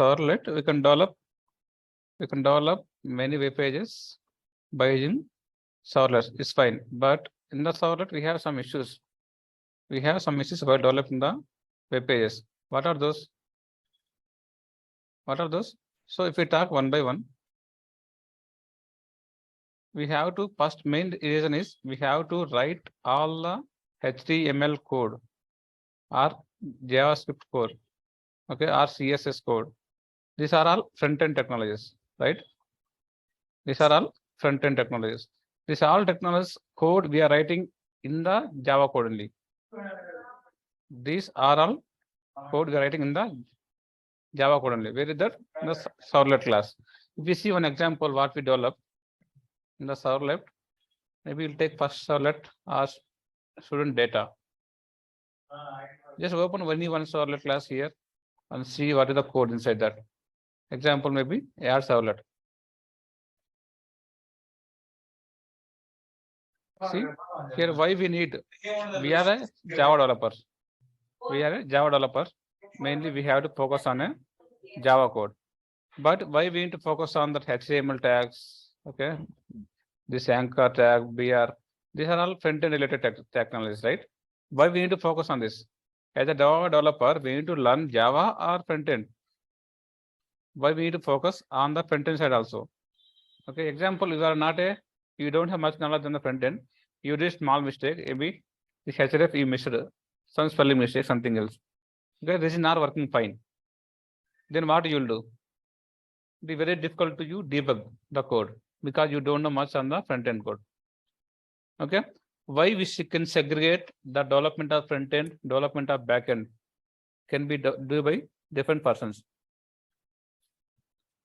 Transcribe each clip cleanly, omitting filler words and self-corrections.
servlet, we can develop many web pages by using servlets. It's fine, but in the servlet we have some issues. We have some issues about developing the web pages. What are those? What are those? So if we talk one by one, we have to first main reason is we have to write all the HTML code or JavaScript code, okay, or CSS code. These are all front-end technologies, right? These are all front-end technologies. These all technologies code we are writing in the Java code only. These are all code we are writing in the Java code only. Where is that? In the servlet class. If we see one example, what we develop in the servlet, maybe we'll take first servlet as student data. Just open only one servlet class here and see what is the code inside that. Example maybe add servlet. See here why we need. We are a Java developer. We are a Java developer. Mainly we have to focus on a Java code. But why we need to focus on that HTML tags? Okay, this anchor tag, BR. These are all front-end related technologies, right? Why we need to focus on this? As a Java developer, we need to learn Java or front-end. Why we need to focus on the front-end side also? Okay, example, you don't have much knowledge on the front-end. You did small mistake, maybe the href you missed some spelling mistake, something else. Okay, this is not working fine. Then what you will do? It will be very difficult to you debug the code because you don't know much on the front-end code. Okay, why we can segregate the development of front-end, development of back-end can be done by different persons.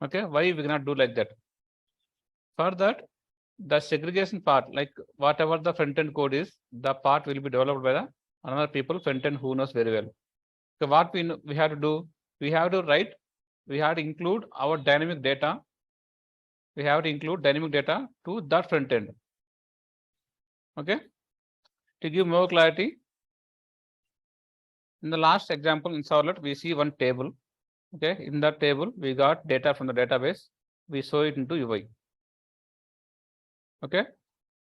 Okay, why we cannot do like that? For that, the segregation part, like whatever the front-end code is, the part will be developed by the another people front-end who knows very well. So what we have to do, we have to include our dynamic data. We have to include dynamic data to that front-end. Okay, to give more clarity, in the last example in servlet, we see one table. Okay, in that table, we got data from the database. We show it into UI. Okay,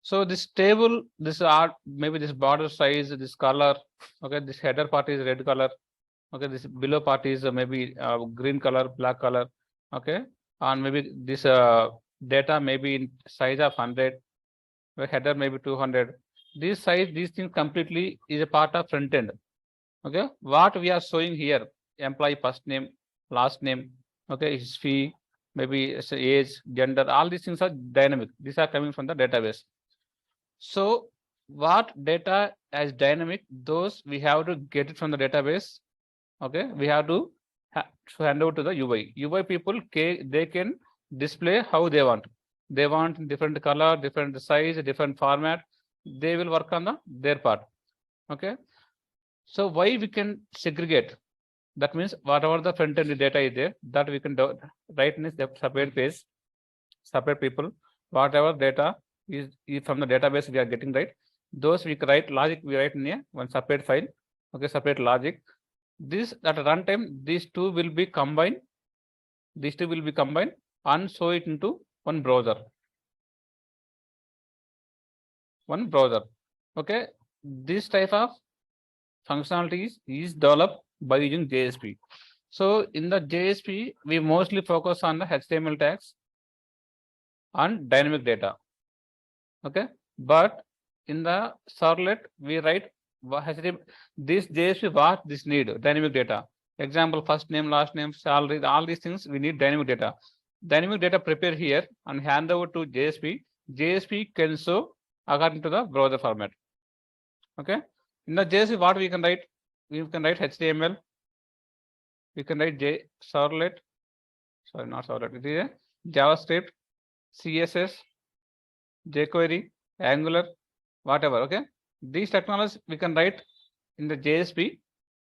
so this table, this art, maybe this border size, this color. Okay, this header part is red color. Okay, this below part is maybe green color, black color. Okay, and maybe this data maybe in size of 100. The header maybe 200. This size, these things completely is a part of front end. Okay, what we are showing here, employee first name, last name, okay, his fee, maybe age, gender, all these things are dynamic. These are coming from the database. So what data as dynamic, those we have to get it from the database. Okay, we have to hand over to the UI. UI people, they can display how they want. They want different color, different size, different format. They will work on their part. Okay, so why we can segregate? That means whatever the front end data is there, that we can write in a separate page, separate people. Whatever data is from the database we are getting, right? Those we can write logic. We write in one separate file. Okay, separate logic. This at runtime, these two will be combined. These two will be combined and show it into one browser. One browser. Okay, this type of functionality is developed by using JSP. So in the JSP, we mostly focus on the HTML tags and dynamic data. Okay, but in the servlet, we write this JSP what this need dynamic data. Example, first name, last name, salary, all these things we need dynamic data. Dynamic data prepare here and hand over to JSP. JSP can show according to the browser format. Okay, in the JSP, what we can write? We can write HTML. We can write servlet. Sorry, not servlet. It is a JavaScript, CSS, jQuery, Angular, whatever. Okay, these technologies we can write in the JSP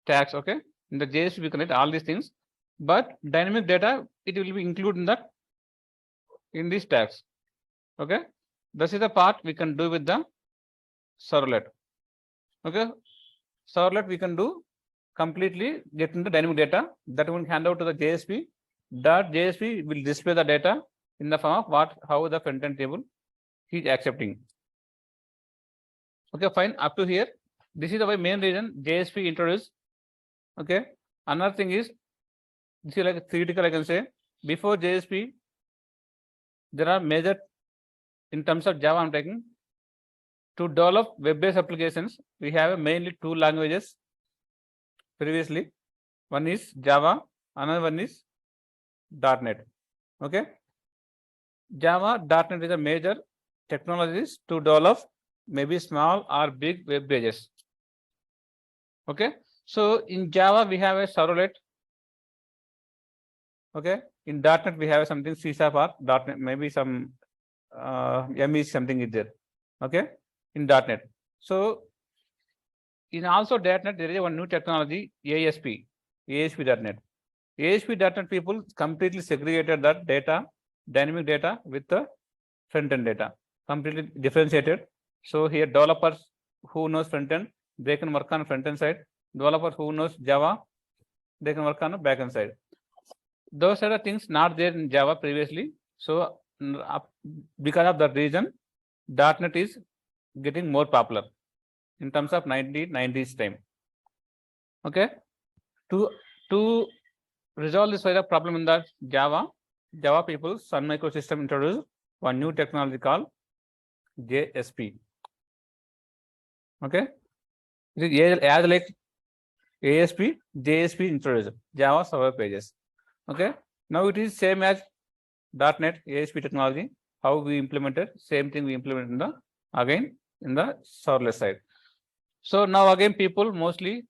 tags. Okay, in the JSP we can write all these things, but dynamic data it will be included in these tags. Okay, this is the part we can do with the servlet. Okay, servlet we can do completely getting the dynamic data that will hand out to the JSP. .JSP will display the data in the form of how the front-end table is accepting. Okay, fine. Up to here, this is the main reason JSP introduced. Okay. Another thing is, this is like theoretical, I can say. Before JSP, there are major, in terms of Java I'm taking, to develop web-based applications, we have mainly two languages previously. One is Java, another one is .NET. Okay. Java, .NET is a major technologies to develop maybe small or big web pages. Okay. So in Java, we have a servlet. Okay. In .NET, we have something C# or .NET, maybe some ME something is there. Okay. In .NET. So in also .NET, there is one new technology, ASP.NET. ASP.NET people completely segregated that data, dynamic data with the front-end data, completely differentiated. So here developers who knows front-end, they can work on front-end side. Developers who knows Java, they can work on the back-end side. Those are the things not there in Java previously. So because of that reason, .NET is getting more popular in terms of 1990s time. Okay. To resolve this kind of problem in the Java people, Sun Microsystem introduced one new technology called JSP. Okay. It is as like ASP, JSP introduced Java server pages. Okay. Now it is same as .NET ASP technology. How we implemented, same thing we implement in the again in the serverless side. So now again people mostly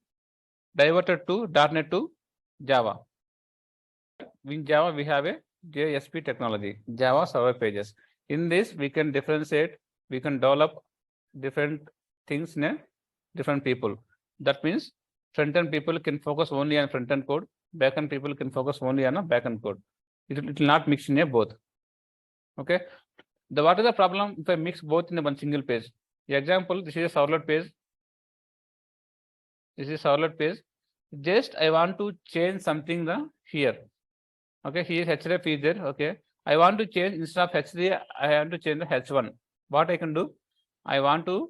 diverted to .NET to Java. In Java, we have a JSP technology, Java server pages. In this, we can differentiate, we can develop different things in a different people. That means front-end people can focus only on front-end code, back-end people can focus only on a back-end code. It will not mix in a both. Okay. What is the problem if I mix both in a one single page? The example, this is a servlet page. This is servlet page. Just I want to change something here. Okay, here href is there. Okay, I want to change instead of h3, I want to change the h1. What I can do? I want to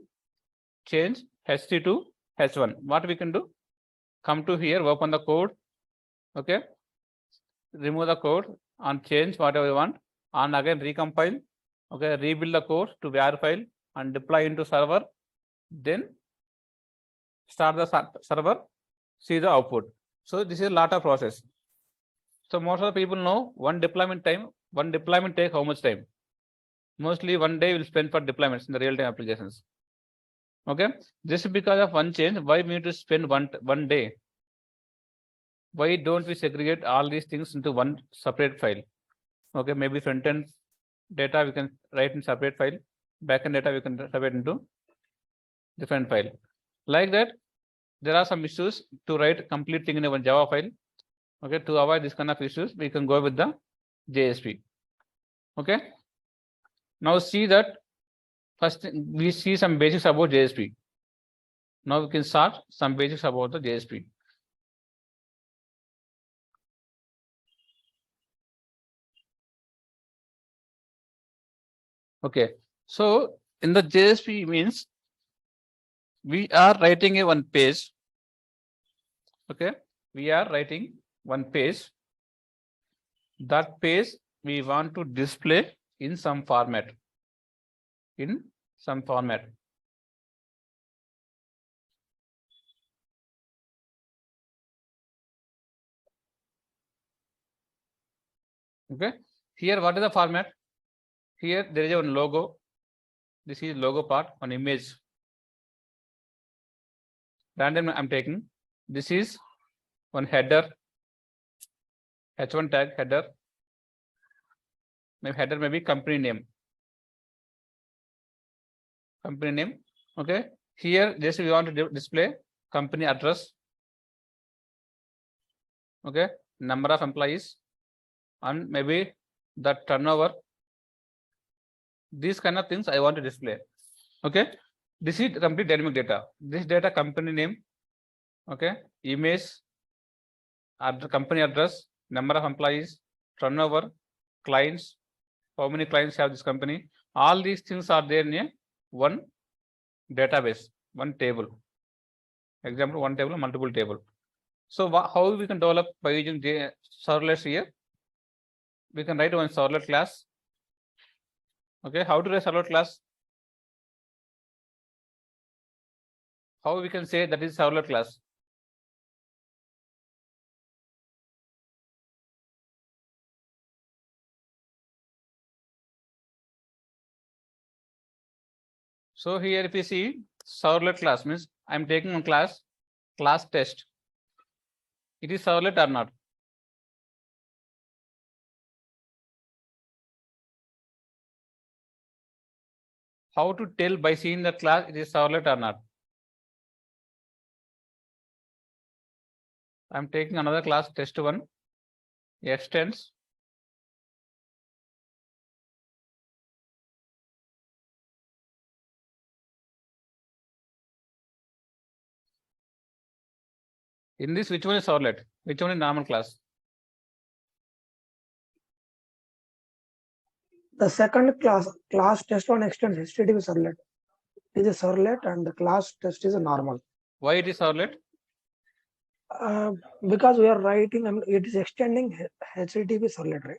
change h3 to h1. What we can do? Come to here, open the code. Okay, remove the code and change whatever you want, and again recompile. Okay, rebuild the code to var file and deploy into server. Then start the server, see the output. So this is a lot of process. So most of the people know one deployment take how much time? Mostly 1 day will spend for deployments in the real-time applications. Okay, just because of one change, why we need to spend one day? Why don't we segregate all these things into one separate file? Okay, maybe front-end data we can write in separate file, back-end data we can separate into different file. Like that, there are some issues to write complete thing in a one Java file. Okay, to avoid this kind of issues, we can go with the JSP. Okay. Now see that first we see some basics about JSP. Now we can start some basics about the JSP. Okay, so in the JSP means we are writing a one page. Okay, we are writing one page. That page we want to display in some format. In some format. Okay, here what is the format? Here there is one logo. This is logo part, one image. Random I'm taking. This is one header, h1 tag header. Maybe header may be company name. Company name. Okay. Here just we want to display company address. Okay. Number of employees and maybe the turnover. These kind of things I want to display. Okay. This is complete dynamic data. This data company name. Okay. Image, company address, number of employees, turnover, clients, how many clients have this company. All these things are there in a one database, one table. Example, one table, multiple table. So how we can develop by using servlets here? We can write one servlet class. Okay, how to write servlet class? How we can say that is servlet class? So here if you see servlet class means I'm taking one class test. It is servlet or not? How to tell by seeing the class it is servlet or not? I'm taking another class test1 extends. In this, which one is servlet? Which one is normal class? The second class test one extends HTTP servlet. It is a servlet and the class test is a normal. Why it is servlet? Because we are writing, it is extending HTTP servlet, right?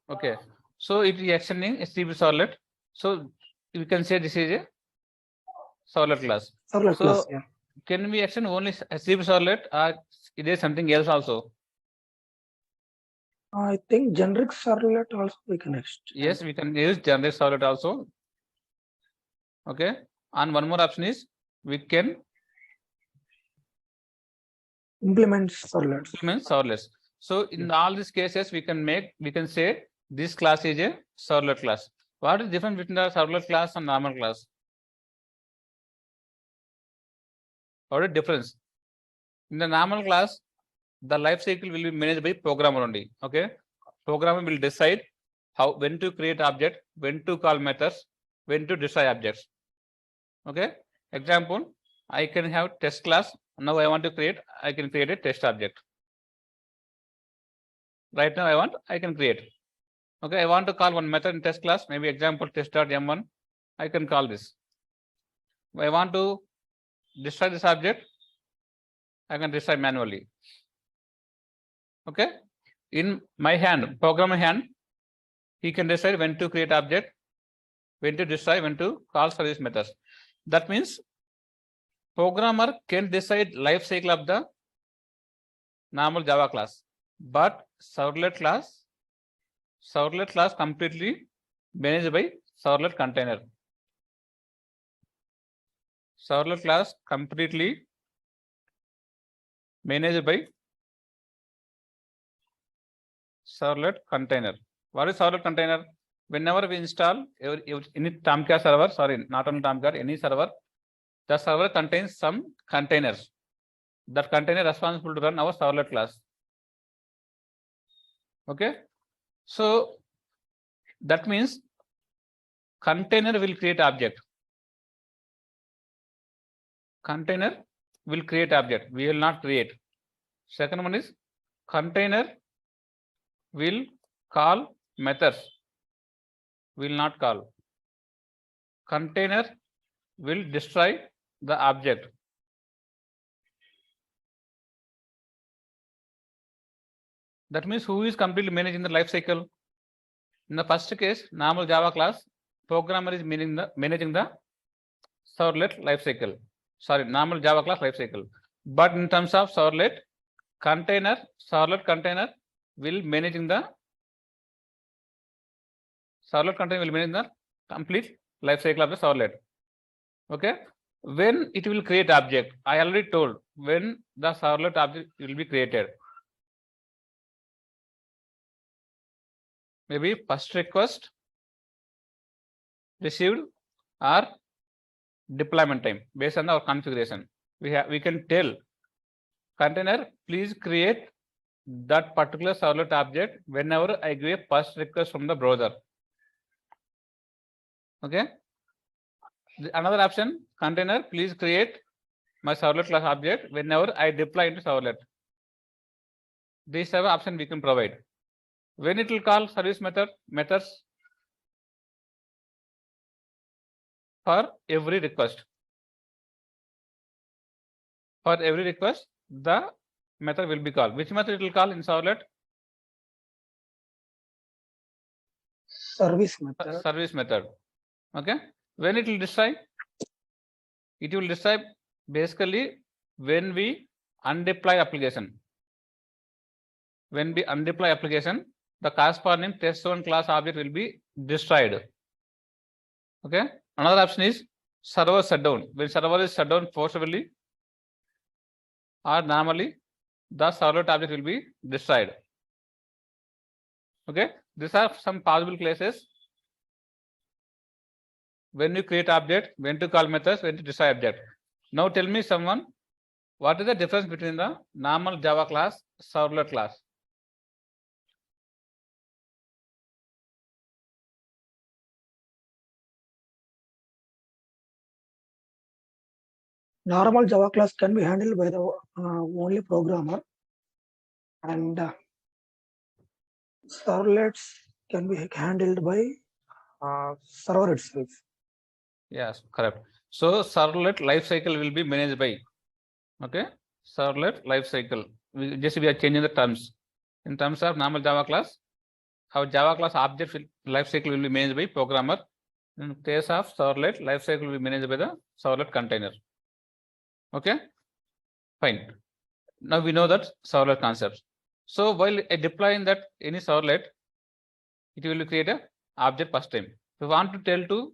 Okay. So it is extending HTTP servlet. So we can say this is a servlet class. Servlet class, yeah. Can we extend only HTTP servlet or is there something else also? I think generic servlet also we can extend. Yes, we can use generic servlet also. Okay. And one more option is we can implement servlets. Implement servlets. So in all these cases, we can say this class is a servlet class. What is the difference between the servlet class and normal class? What is the difference? In the normal class, the life cycle will be managed by programmer only. Okay, programmer will decide when to create object, when to call methods, when to destroy objects. Okay, example, I can have test class. Now I can create a test object. Right now I can create. Okay, I want to call one method in test class, maybe example test.m1. I can call this. I want to destroy this object, I can destroy manually. Okay, in my hand, programmer hand, he can decide when to create object, when to destroy, when to call service methods. That means programmer can decide life cycle of the normal Java class, but servlet class completely managed by servlet container. Servlet class completely managed by servlet container. What is servlet container? Whenever we install any Tomcat server, sorry, not on Tomcat, any server, the server contains some containers. That container responsible to run our servlet class. Okay, so that means container will create object. Container will create object. We will not create. Second one is container will call methods. Will not call. Container will destroy the object. That means who is completely managing the life cycle? In the first case, normal Java class, programmer is managing the servlet life cycle. Sorry, normal Java class life cycle. But in terms of servlet container will managing the complete life cycle of the servlet. Okay, when it will create object, I already told when the servlet object will be created. Maybe first request received or deployment time based on our configuration. We can tell container please create that particular servlet object whenever I give a first request from the browser. Okay, another option, container please create my servlet class object whenever I deploy into servlet. These are option we can provide. When it will call service methods for every request. For every request, the method will be called. Which method it will call in servlet? Service method. Service method. Okay. When it will describe? It will describe basically when we undeploy application. When we undeploy application, the corresponding test1 class object will be destroyed. Okay. Another option is server shutdown. When server is shut down forcibly or normally, the servlet object will be destroyed. Okay. These are some possible cases when you create object, when to call methods, when to destroy object. Now tell me someone, what is the difference between the normal Java class, servlet class? Normal Java class can be handled by the only programmer, and servlets can be handled by server itself. Yes, correct. So servlet lifecycle will be managed by, okay, servlet lifecycle. We are changing the terms. In terms of normal Java class, our Java class object lifecycle will be managed by programmer. In case of servlet, lifecycle will be managed by the servlet container. Okay, fine. Now we know that servlet concepts. So while deploying that any servlet, it will create a object first time. If we want to tell to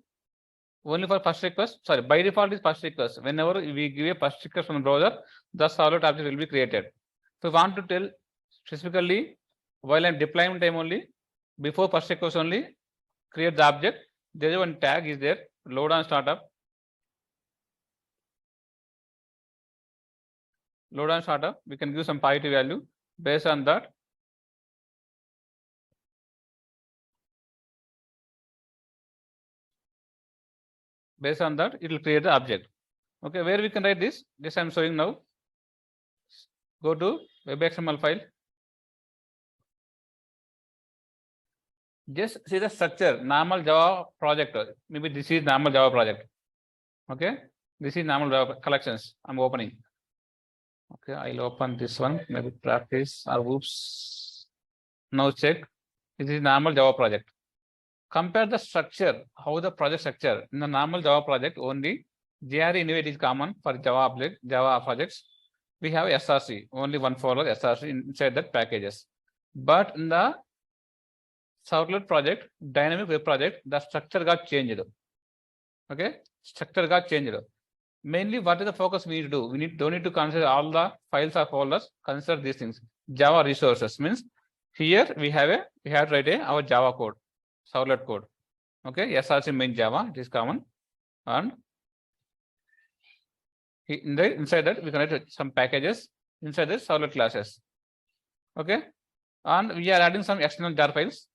only for first request, sorry, by default is first request. Whenever we give a first request from the browser, the servlet object will be created. If we want to tell specifically while I'm deploying time only, before first request only, create the object. There is one tag is there, load on startup. Load on startup, we can give some positive value. Based on that, it will create the object. Okay, where we can write this? This I'm showing now. Go to web.xml file. Just see the structure, normal Java project. Maybe this is normal Java project. Okay, this is normal Java collections. I'm opening. Okay, I'll open this one, maybe practice or oops. Now check. This is normal Java project. Compare the structure, how the project structure. In the normal Java project, only JRE anyway is common for Java projects. We have SRC, only one folder SRC inside that packages. But in the servlet project, dynamic web project, the structure got changed. Okay, structure got changed. Mainly, what is the focus we need to do? We don't need to consider all the files or folders. Consider these things. Java resources means here we have to write our Java code, servlet code. Okay, SRC main Java, it is common, and inside that we can write some packages inside the servlet classes. Okay, and we are adding some external jar files.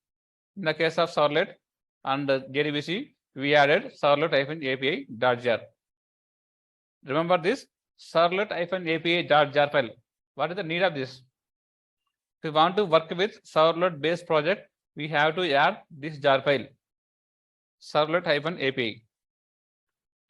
In the case of servlet and JDBC, we added servlet-api.jar. Remember this servlet-api.jar file. What is the need of this? If we want to work with servlet based project, we have to add this jar file, servlet-api.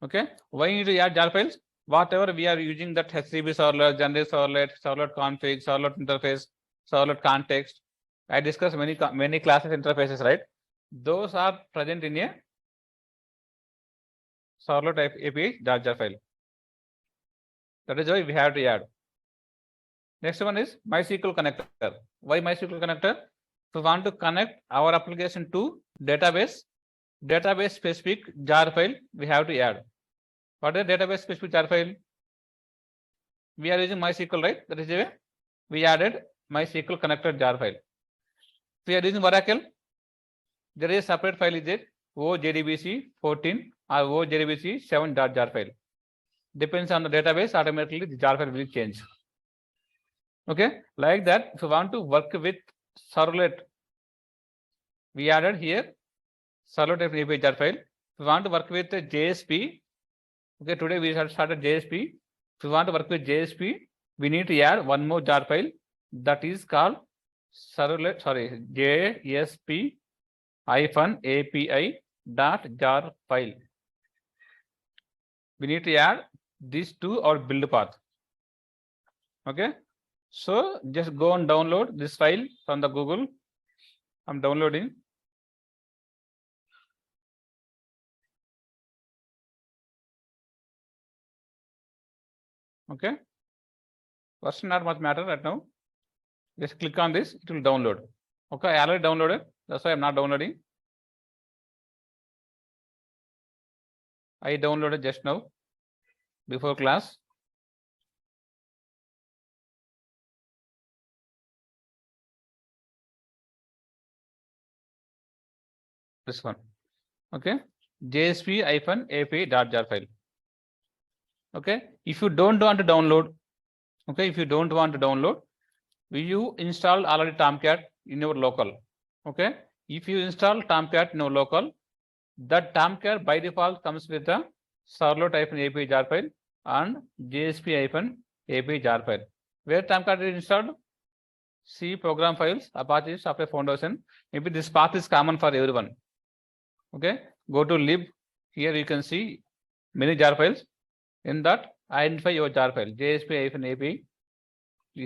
Okay, why you need to add jar files? Whatever we are using, that HTTP servlet, generate servlet, servlet config, servlet interface, servlet context. I discussed many classes interfaces, right? Those are present in a servlet-api.jar file. That is why we have to add. Next one is MySQL connector. Why MySQL connector? If we want to connect our application to database specific jar file, we have to add. What is the database specific jar file? We are using MySQL, right? That is the way we added MySQL connector jar file. If we are using Oracle, there is a separate file is there, OJDBC 14 or OJDBC 7.jar file. Depends on the database, automatically the jar file will change. Okay, like that, if you want to work with servlet, we added here servlet-api jar file. If you want to work with JSP, okay, today we have started JSP. If you want to work with JSP, we need to add one more jar file that is called servlet, sorry, JSP API dot jar file. We need to add these to our build path. Okay, so just go and download this file from the Google. I'm downloading. Okay, version not much matter right now. Just click on this, it will download. Okay, I already downloaded, that's why I'm not downloading. I downloaded just now before class. This one. Okay, JSP API.jar file. Okay, if you don't want to download, okay, if you don't want to download, you install already Tomcat in your local. Okay, if you install Tomcat in your local, that Tomcat by default comes with a servlet-API jar file and JSP-API jar file. Where Tomcat is installed? C program files, Apache Software Foundation. Maybe this path is common for everyone. Okay, go to lib. Here you can see many jar files. In that, identify your jar file. JSP-API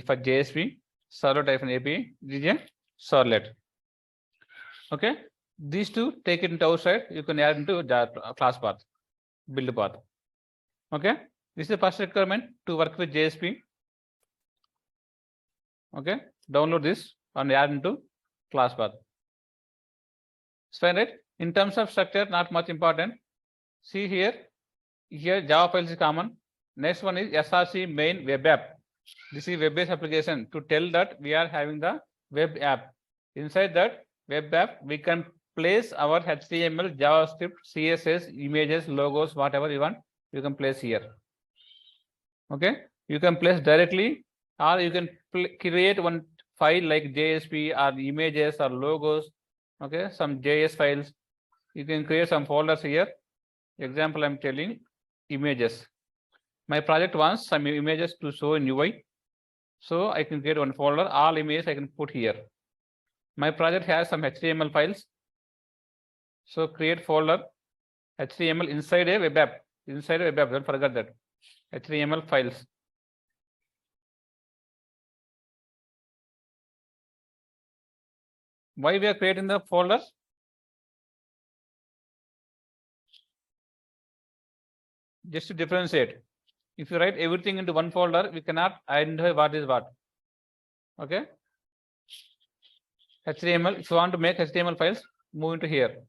for JSP, servlet-API, this is a servlet. Okay, these two take it into outside. You can add into jar class path, build path. Okay, this is the first requirement to work with JSP. Okay, download this and add into class path. It's fine, right? In terms of structure, not much important. See here Java files is common. Next one is SRC main web app. This is web-based application to tell that we are having the web app. Inside that web app, we can place our HTML, JavaScript, CSS, images, logos, whatever you want, you can place here. Okay, you can place directly, or you can create one file like JSP or images or logos. Okay, some JS files. You can create some folders here. Example, I'm telling images. My project wants some images to show in UI. So I can create one folder, all images I can put here. My project has some HTML files. So create folder HTML inside a web app. Inside a web app, don't forget that. HTML files. Why we are creating the folders? Just to differentiate. If you write everything into one folder, we cannot identify what is what. Okay. HTML, if you want to make HTML files, move into here.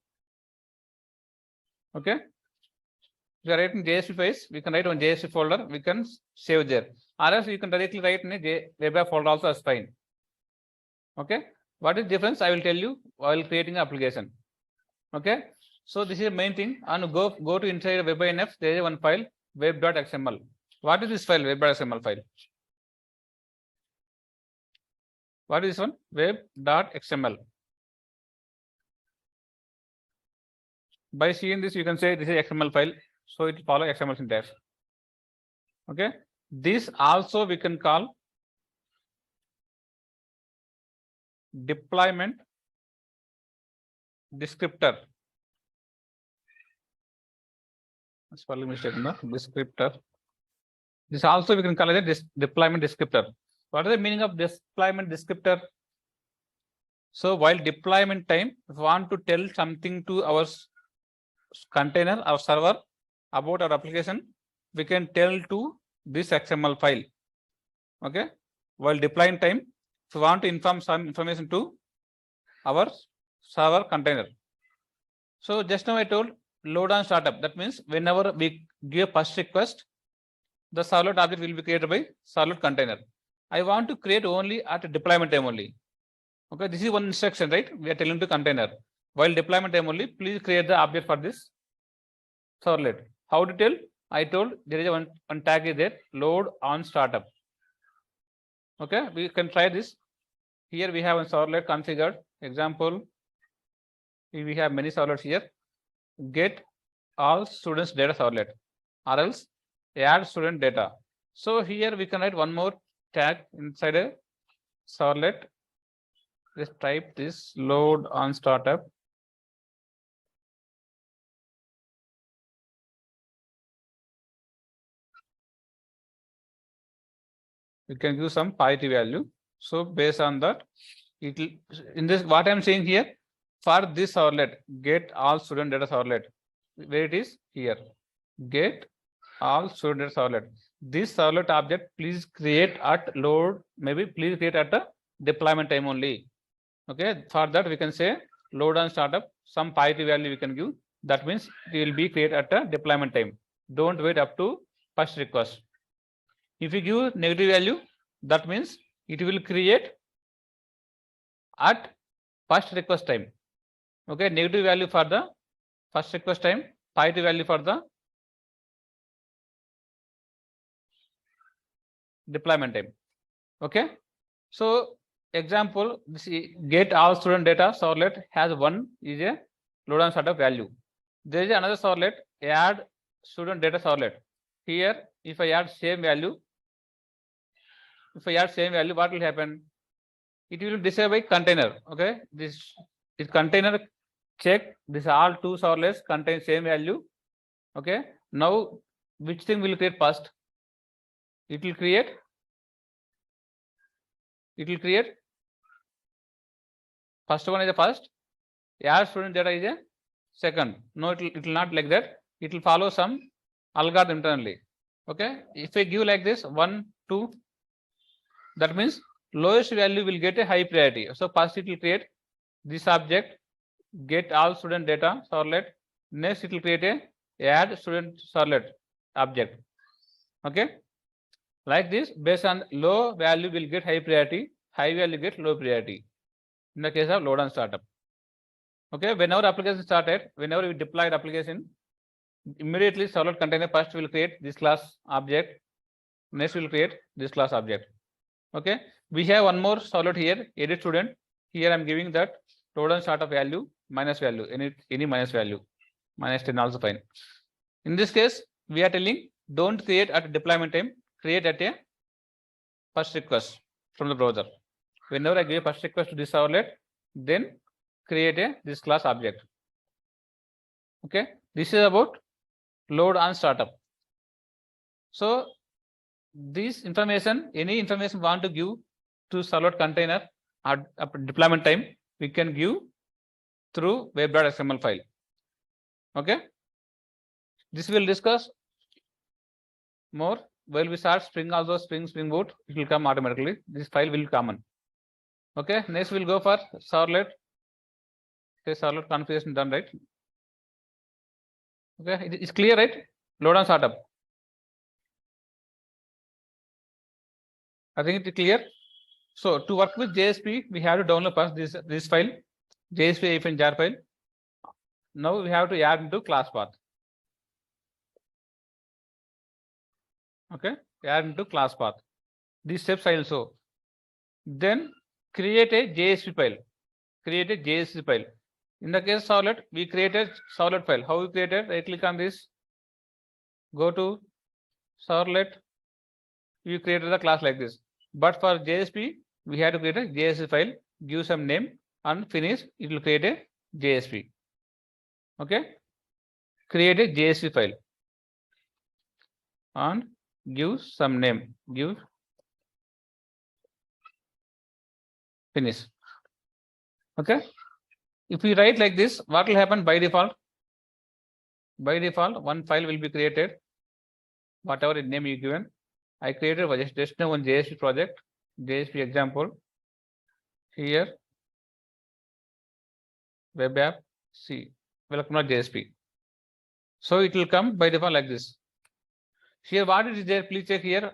Okay. If you are writing JSP files, we can write one JSP folder, we can save there. Or else you can directly write in a web app folder also as fine. Okay. What is the difference? I will tell you while creating an application. Okay. So this is the main thing. And go to inside web.inf, there is one file, web.xml. What is this file, web.xml file? What is this one? Web.xml. By seeing this, you can say this is XML file. So it follows XML syntax. Okay. This also we can call deployment descriptor. Spelling mistake in the descriptor. This also we can call it a deployment descriptor. What is the meaning of deployment descriptor? So while deployment time, if we want to tell something to our container, our server about our application, we can tell to this XML file. Okay. While deploying time, if we want to inform some information to our server container. So just now I told load on startup. That means whenever we give first request, the servlet object will be created by servlet container. I want to create only at deployment time only. Okay, this is one instruction, right? We are telling to container. While deployment time only, please create the object for this servlet. How to tell? I told there is one tag is there, load on startup. Okay, we can try this. Here we have a servlet configured. Example, we have many servlets here. Get all students data servlet, or else add student data. So here we can write one more tag inside a servlet let's type this load on startup. You can give some positive value. So based on that, it will, in this, what I'm saying here, for this servlet, get all student data servlet, where it is here, get all student data servlet. This servlet object, please create at load, maybe please create at the deployment time only. Okay, for that we can say load on startup, some positive value we can give. That means it will be created at the deployment time. Don't wait up to first request. If you give negative value, that means it will create at first request time. Okay, negative value for the first request time, positive value for the deployment time. Okay, so example, this get all student data servlet has one is a load on startup value. There is another servlet, add student data servlet. Here, if I add same value, what will happen? It will disable container. Okay, this container check this all two servlets contain same value. Okay, now which thing will create first? It will create first one is the first, add student data is a second. No, it will not like that. It will follow some algorithm internally. Okay, if I give like this 1, 2, that means lowest value will get a high priority. So first it will create this object, get all student data servlet. Next it will create a add student servlet object. Okay, like this, based on low value will get high priority, high value get low priority in the case of load on startup. Okay, whenever application started, whenever we deployed application, immediately servlet container first will create this class object, next will create this class object. Okay, we have one more servlet here, edit student. Here I'm giving that load on startup value minus value, any minus value, minus 10 also fine. In this case, we are telling don't create at deployment time, create at a first request from the browser. Whenever I give first request to this servlet, then create this class object. Okay, this is about load on startup. So this information, any information want to give to servlet container at deployment time, we can give through web.xml file. Okay, this will discuss more while we start Spring, also Spring Boot, it will come automatically. This file will common. Okay, next we'll go for servlet. Okay, servlet configuration done, right? Okay, it's clear, right? Load on startup. I think it's clear. So to work with JSP, we have to download first this file, JSP-jar file. Now we have to add into class path. Okay, add into class path. These steps I will show. Then create a JSP file. Create a JSP file. In the case of servlet, we created servlet file. How we created? Right click on this. Go to servlet. We created the class like this. But for JSP, we have to create a JSP file. Give some name and finish. It will create a JSP. Okay. Create a JSP file and give some name. Give finish. Okay. If we write like this, what will happen by default? By default, one file will be created, whatever name you given. I created just one JSP project, JSP example. Here, web app C, welcome to JSP. So it will come by default like this. Here, what is there? Please check here.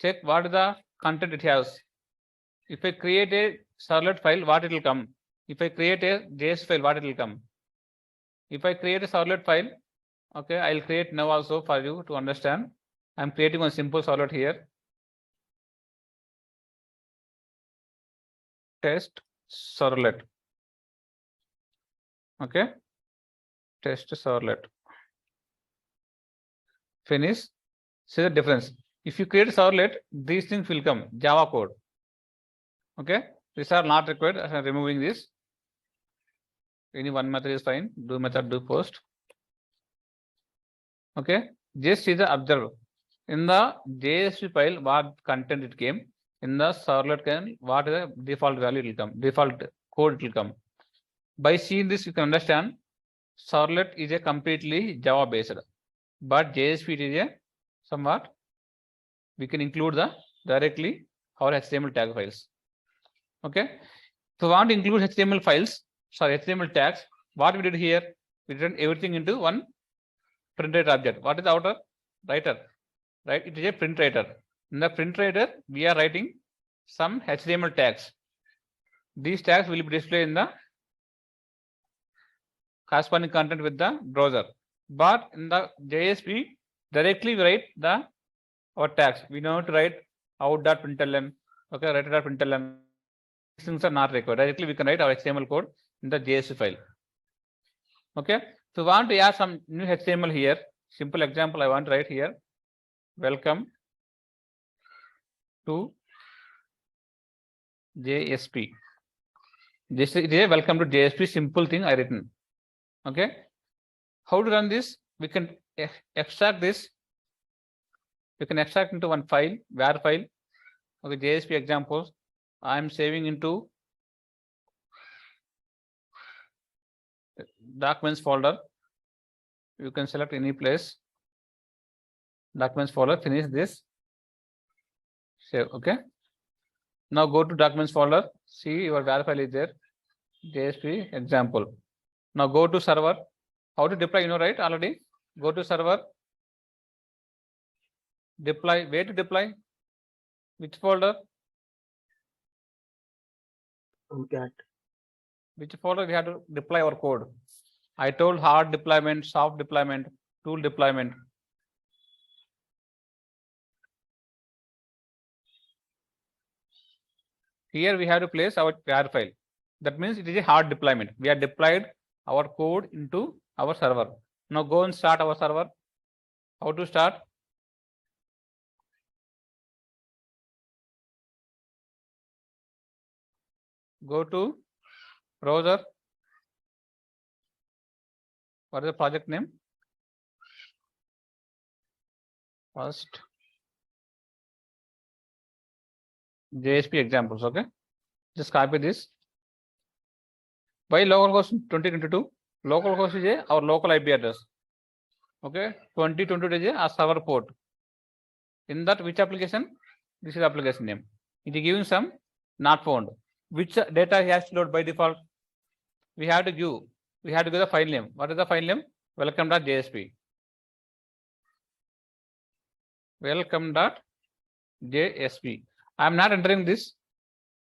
Check what is the content it has. If I create a servlet file, what it will come? If I create a JS file, what it will come? If I create a servlet file, okay, I'll create now also for you to understand. I'm creating one simple servlet here. Test servlet. Okay. Test servlet. Finish. See the difference. If you create a servlet, these things will come. Java code. Okay. These are not required. I am removing this. Any one method is fine. Do method, do post. Okay. Just see the observe. In the JSP file, what content it came. In the servlet can what is the default value it will come. Default code it will come. By seeing this, you can understand servlet is a completely Java based, but JSP is a somewhat we can include the directly our HTML tag files. Okay. So want to include HTML files, sorry, HTML tags. What we did here, we turned everything into one print writer object. What is the outer writer? Right? It is a print writer. In the print writer, we are writing some HTML tags. These tags will be displayed in the corresponding content with the browser. But in the JSP, directly we write the our tags. We know to write out.println, okay, writer.println. These things are not required. Directly we can write our HTML code in the JSP file. Okay. So we want to add some new HTML here. Simple example I want to write here. Welcome to JSP. This is a welcome to JSP simple thing I written. Okay. How to run this? We can extract this. You can extract into one file, var file. Okay, JSP examples. I am saving into documents folder. You can select any place. Documents folder, finish this. Save. Okay. Now go to documents folder. See your var file is there. JSP example. Now go to server. How to deploy? You know, right? Already. Go to server. Deploy. Where to deploy? Which folder? Cat. Which folder we have to deploy our code? I told hard deployment, soft deployment, tool deployment. Here we have to place our var file. That means it is a hard deployment. We have deployed our code into our server. Now go and start our server. How to start? Go to browser. What is the project name? First JSP examples. Okay. Just copy this. Why localhost 2022? Localhost is our local IP address. Okay. 2022 is a server port. In that, which application? This is application name. It is giving some not found. Which data he has to load by default? We have to give the file name. What is the file name? Welcome.jsp. Welcome.jsp. I am not entering this.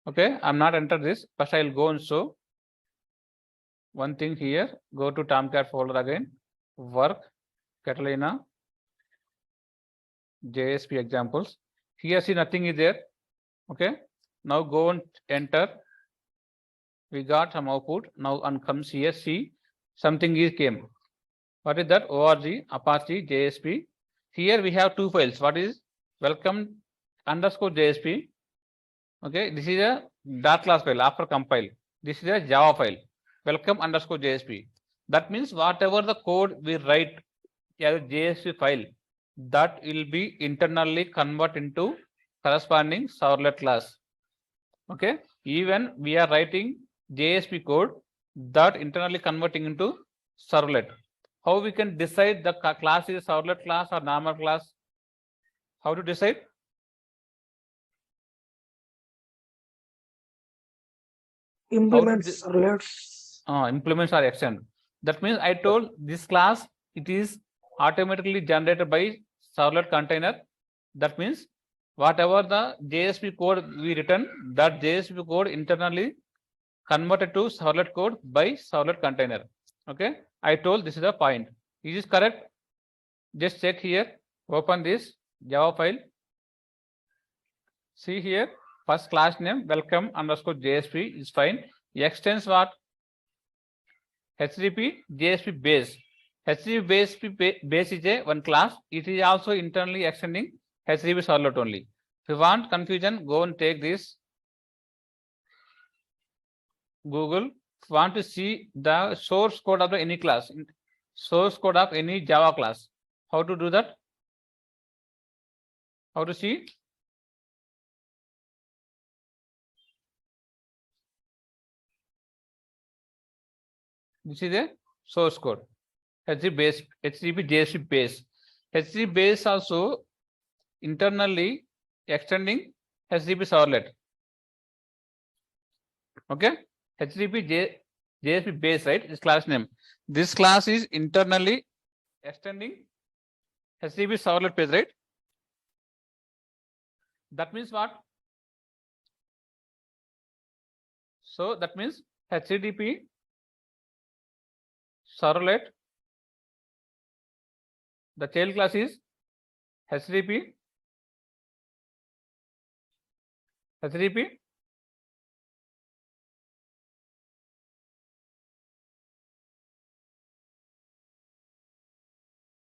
Okay, I am not entering this. First, I will go and show one thing here. Go to Tomcat folder again. Work, Catalina, JSP examples. Here, see nothing is there. Okay. Now go and enter. We got some output. Now and comes here. See something is came. What is that? org Apache JSP. Here we have two files. What is welcome_JSP? Okay, this is a dot class file after compile. This is a Java file. Welcome_JSP. That means whatever the code we write as a JSP file, that will be internally convert into corresponding servlet class. Okay, even we are writing JSP code that internally converting into servlet. How we can decide the class is a servlet class or normal class? How to decide? Implement servlets. Implements are extend. That means I told this class it is automatically generated by servlet container. That means whatever the JSP code we written, that JSP code internally converted to servlet code by servlet container. Okay, I told this is the point. Is this correct? Just check here. Open this Java file. See here. First class name welcome_JSP is fine. Extends what? HTTP JSP base. HTTP base is a one class. It is also internally extending HTTP servlet only. If you want confusion, go and take this Google want to see the source code of the any class, source code of any Java class. How to do that? How to see? This is a source code. HTTP JSP base. HTTP base also internally extending HTTP servlet. Okay, HTTP JSP base, right? This class name. This class is internally extending HTTP servlet page, right? That means what? So that means HTTP servlet. The child class is HTTP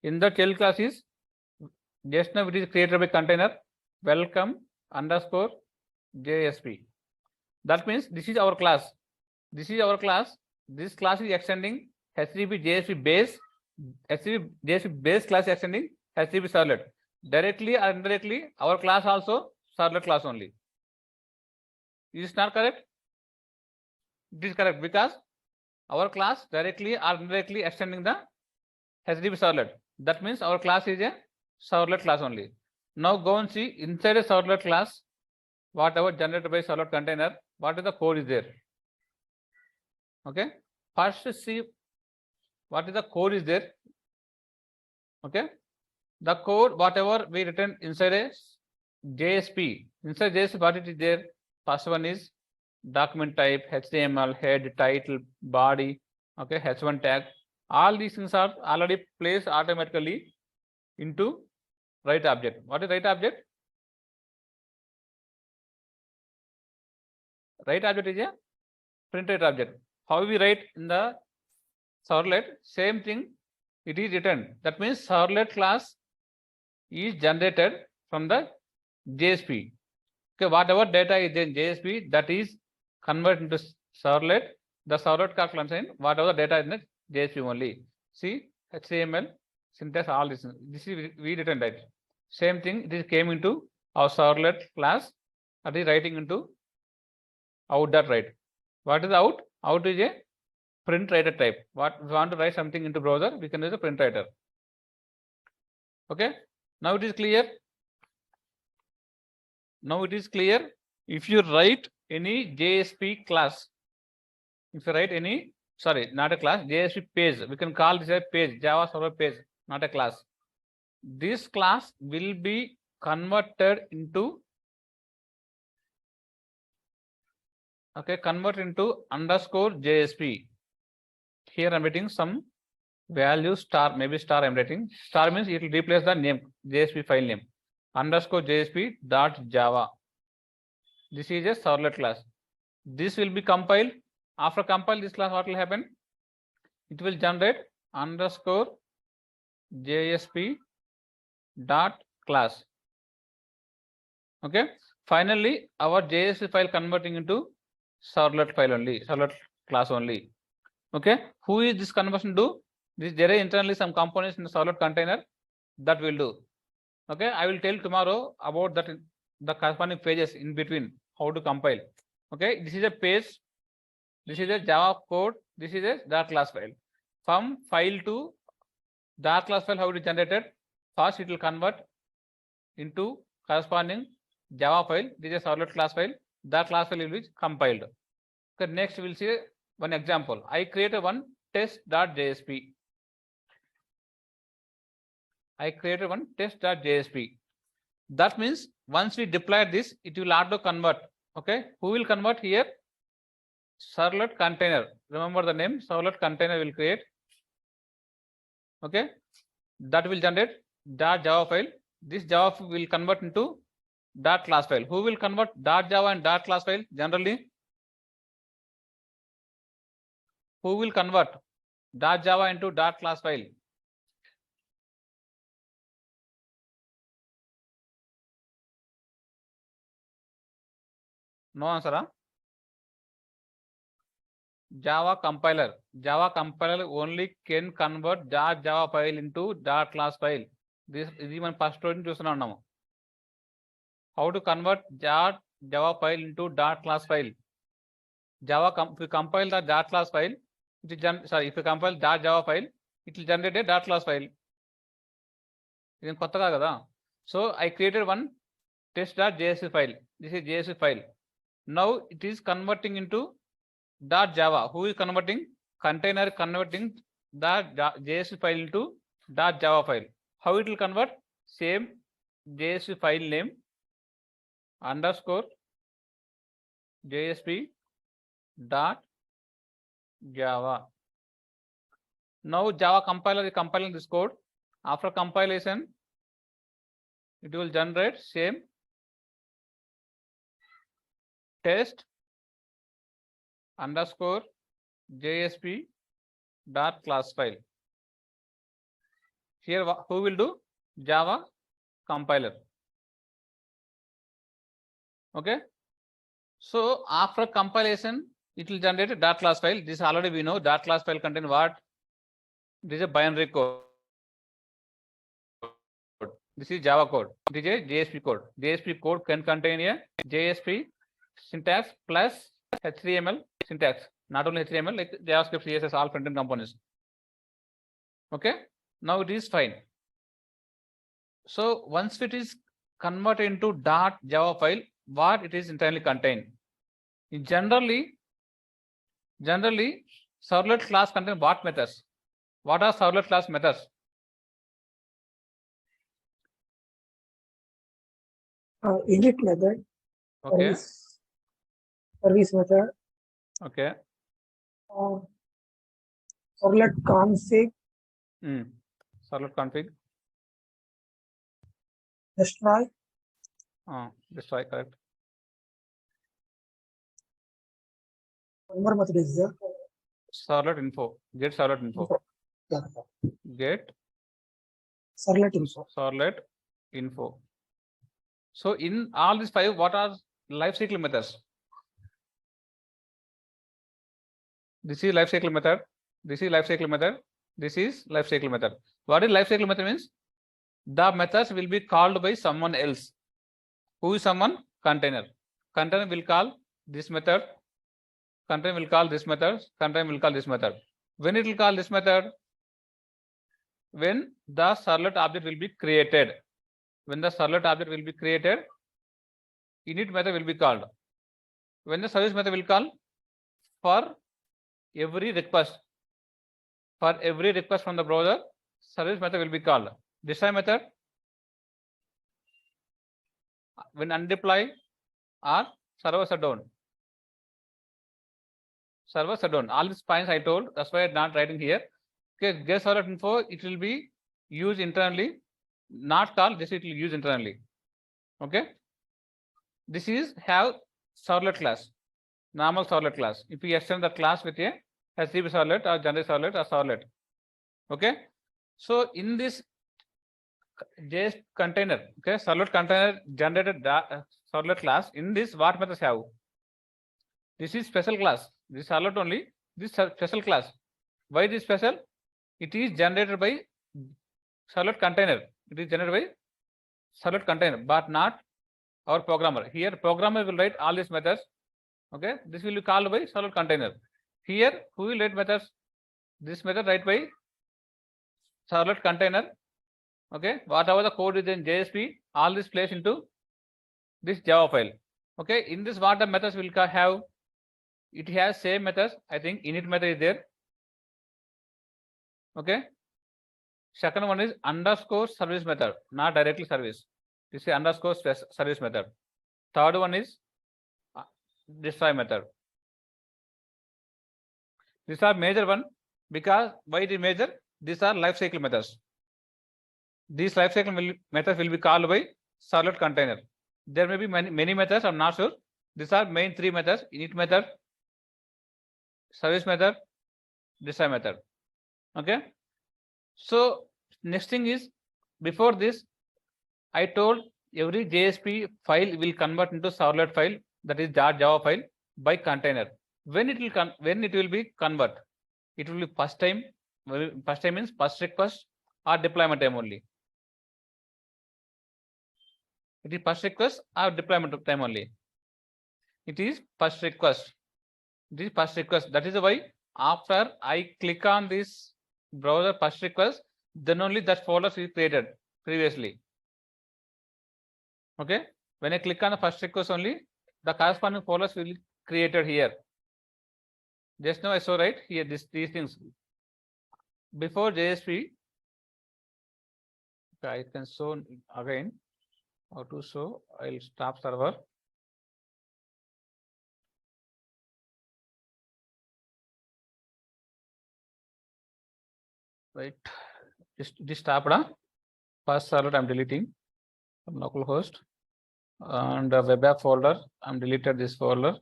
in the child class is just now it is created by container welcome underscore JSP. That means this is our class. This is our class. This class is extending HTTP JSP base. HTTP JSP base class extending HTTP servlet. Directly or indirectly, our class also servlet class only. Is it not correct? It is correct because our class directly or indirectly extending the HTTP servlet. That means our class is a servlet class only. Now go and see inside a servlet class, whatever generated by servlet container, what is the code is there. Okay, first see what is the code is there. Okay, the code whatever we written inside a JSP. Inside JSP, what it is there? First one is document type, HTML, head, title, body. Okay, H1 tag. All these things are already placed automatically into write object. What is write object? Write object is a print write object. How we write in the servlet? Same thing. It is written. That means servlet class is generated from the JSP. Okay, whatever data is in JSP, that is converted into servlet. The servlet class contains whatever data is in the JSP only. See HTML, syntax, all this. This is we written right. Same thing. This came into our servlet class. That is writing into out.write. What is out? Out is a print writer type. What if we want to write something into browser, we can use a print writer. Okay. Now it is clear. Now it is clear. If you write any JSP class, if you write any, sorry, not a class, JSP page, we can call this a page, Java server page, not a class. This class will be converted into, okay, convert into underscore JSP. Here I'm writing some value star, maybe star I'm writing. Star means it will replace the name, JSP file name, underscore JSP dot Java. This is a servlet class. This will be compiled. After compile this class, what will happen? It will generate underscore JSP dot class. Okay. Finally, our JSP file converting into servlet file only, servlet class only. Okay. Who is this conversion do? This there is internally some components in the servlet container that will do. Okay. I will tell tomorrow about that, the corresponding pages in between, how to compile. Okay. This is a page. This is a Java code. This is a dot class file. From file to dot class file, how it is generated? First, it will convert into corresponding Java file. This is a servlet class file. That class file will be compiled. Okay, next we will see one example. I created one test.jsp. I created one test.jsp. That means once we deploy this, it will auto convert. Okay, who will convert here? Servlet container. Remember the name, servlet container will create. Okay, that will generate .java file. This Java will convert into dot class file. Who will convert .java and dot class file? Generally, who will convert .java into dot class file? No answer, huh? Java compiler. Java compiler only can convert .java file into .class file. This is even first student చూస్తున్నాము. How to convert Java file into .class file? If you compile the .class file, if you compile .java file, it will generate a .class file. ఇది కొత్తగా కదా. So I created one test.jsp file. This is JSP file. Now it is converting into .java. Who is converting? Container converting the JSP file into .java file. How it will convert? Same JSP file name underscore JSP dot Java. Now Java compiler is compiling this code. After compilation, it will generate same test underscore JSP dot class file. Here who will do? Java compiler. Okay. So after compilation, it will generate a .class file. This already we know. .class file contain what? This is a binary code. This is Java code. This is a JSP code. JSP code can contain a JSP syntax plus HTML syntax. Not only HTML, like JavaScript, CSS, all front-end components. Okay. Now it is fine. So once it is converted into .java file, what it is entirely contained? Generally, servlet class contain what methods? What are servlet class methods? Init method. Okay. Service method. Okay. Servlet config. Servlet config. Destroy. Destroy, correct. One more method is there. Servlet info. Get servlet info. Yeah. Get Servlet info. Servlet info. So in all these 5, what are lifecycle methods? This is lifecycle method. This is lifecycle method. This is lifecycle method. What is lifecycle method means? The methods will be called by someone else. Who is someone? Container. Container will call this method. Container will call this method. Container will call this method. When it will call this method? When the servlet object will be created. When the servlet object will be created, init method will be called. When the service method will call for every request. For every request from the browser, service method will be called. Destroy method when undeploy or server shutdown. Server shutdown. All these points I told. That's why I'm not writing here. Okay, get servlet info. It will be used internally. Not call. This it will use internally. Okay. This is have servlet class. Normal servlet class. If we extend the class with a HTTP servlet or generate servlet or servlet. Okay. So in this JS container, okay, servlet container generated servlet class. In this, what methods have? This is special class. This servlet only. This special class. Why this special? It is generated by servlet container. It is generated by servlet container, but not our programmer. Here, programmer will write all these methods. Okay, this will be called by servlet container. Here, who will write methods? This method write by servlet container. Okay, whatever the code is in JSP, all this placed into this Java file. Okay, in this what the methods will have? It has same methods. I think init method is there. Okay. Second one is underscore service method, not directly service. This is underscore service method. Third one is destroy method. These are major one because why it is major? These are life cycle methods. These life cycle methods will be called by servlet container. There may be many methods. I'm not sure. These are main 3 methods: init method, service method, destroy method. Okay. So next thing is, before this, I told every JSP file will convert into servlet file, that is .java file, by container. When it will be convert, it will be first time. First time means first request or deployment time only. It is first request or deployment time only. It is first request. It is first request. That is why after I click on this browser first request, then only that folder is created previously. Okay. When I click on the first request only, the corresponding folders will be created here. Just now I saw right here these things. Before JSP, I can show again how to show. I'll stop server. Right. This stopped. First server I'm deleting from localhost, and web app folder I'm deleted this folder.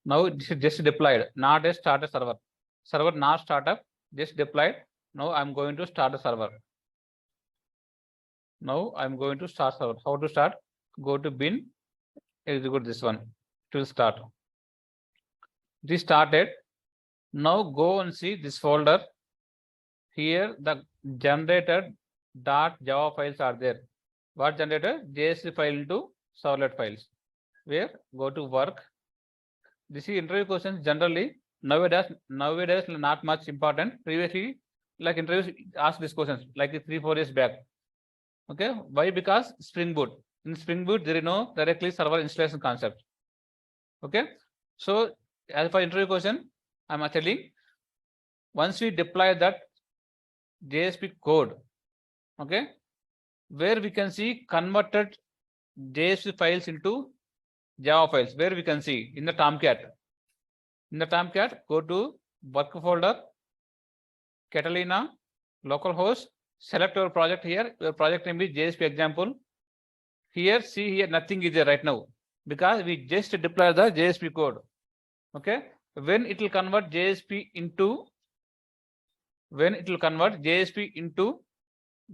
Now this is just deployed, not a started server. Server not startup, just deployed. Now I'm going to start the server. Now I'm going to start server. How to start? Go to bin, execute this one. It will start. This started. Now go and see this folder. Here the generated .java files are there. What generated? JSP file into servlet files. Where go to work. This is interview questions generally. Nowadays not much important. Previously, like interviews ask these questions like 3-4 years back. Okay, why? Because Spring Boot. In Spring Boot, there is no directly server installation concept. Okay, so as for interview question, I'm telling once we deploy that JSP code, okay, where we can see converted JSP files into Java files, where we can see in the Tomcat. In the Tomcat, go to work folder, Catalina, localhost, select your project here. Your project name is JSP example. Here, see here, nothing is there right now because we just deploy the JSP code. Okay, when it will convert JSP into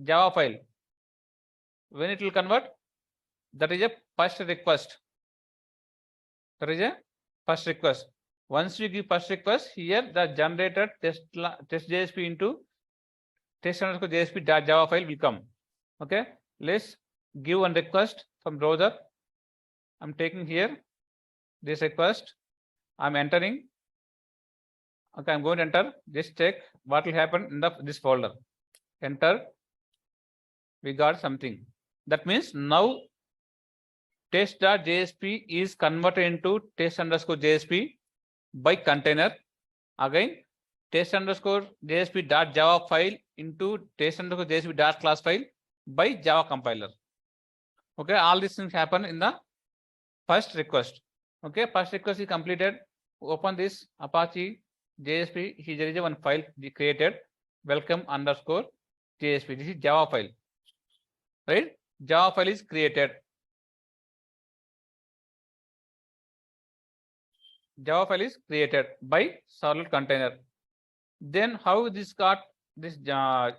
Java file, when it will convert, that is a first request. That is a first request. Once we give first request, here the generated test JSP into test_JSP.java file will come. Okay, let's give one request from browser. I'm taking here this request. I'm entering. Okay, I'm going to enter. Just check what will happen in this folder. Enter. We got something. That means now test.jsp is converted into test_JSP by container. Again, test_JSP.java file into test_JSP.class file by Java compiler. Okay, all these things happen in the first request. Okay, first request is completed. Open this Apache JSP. Here is one file created. Welcome_JSP. This is Java file. Right? Java file is created. Java file is created by servlet container. Then how this got this where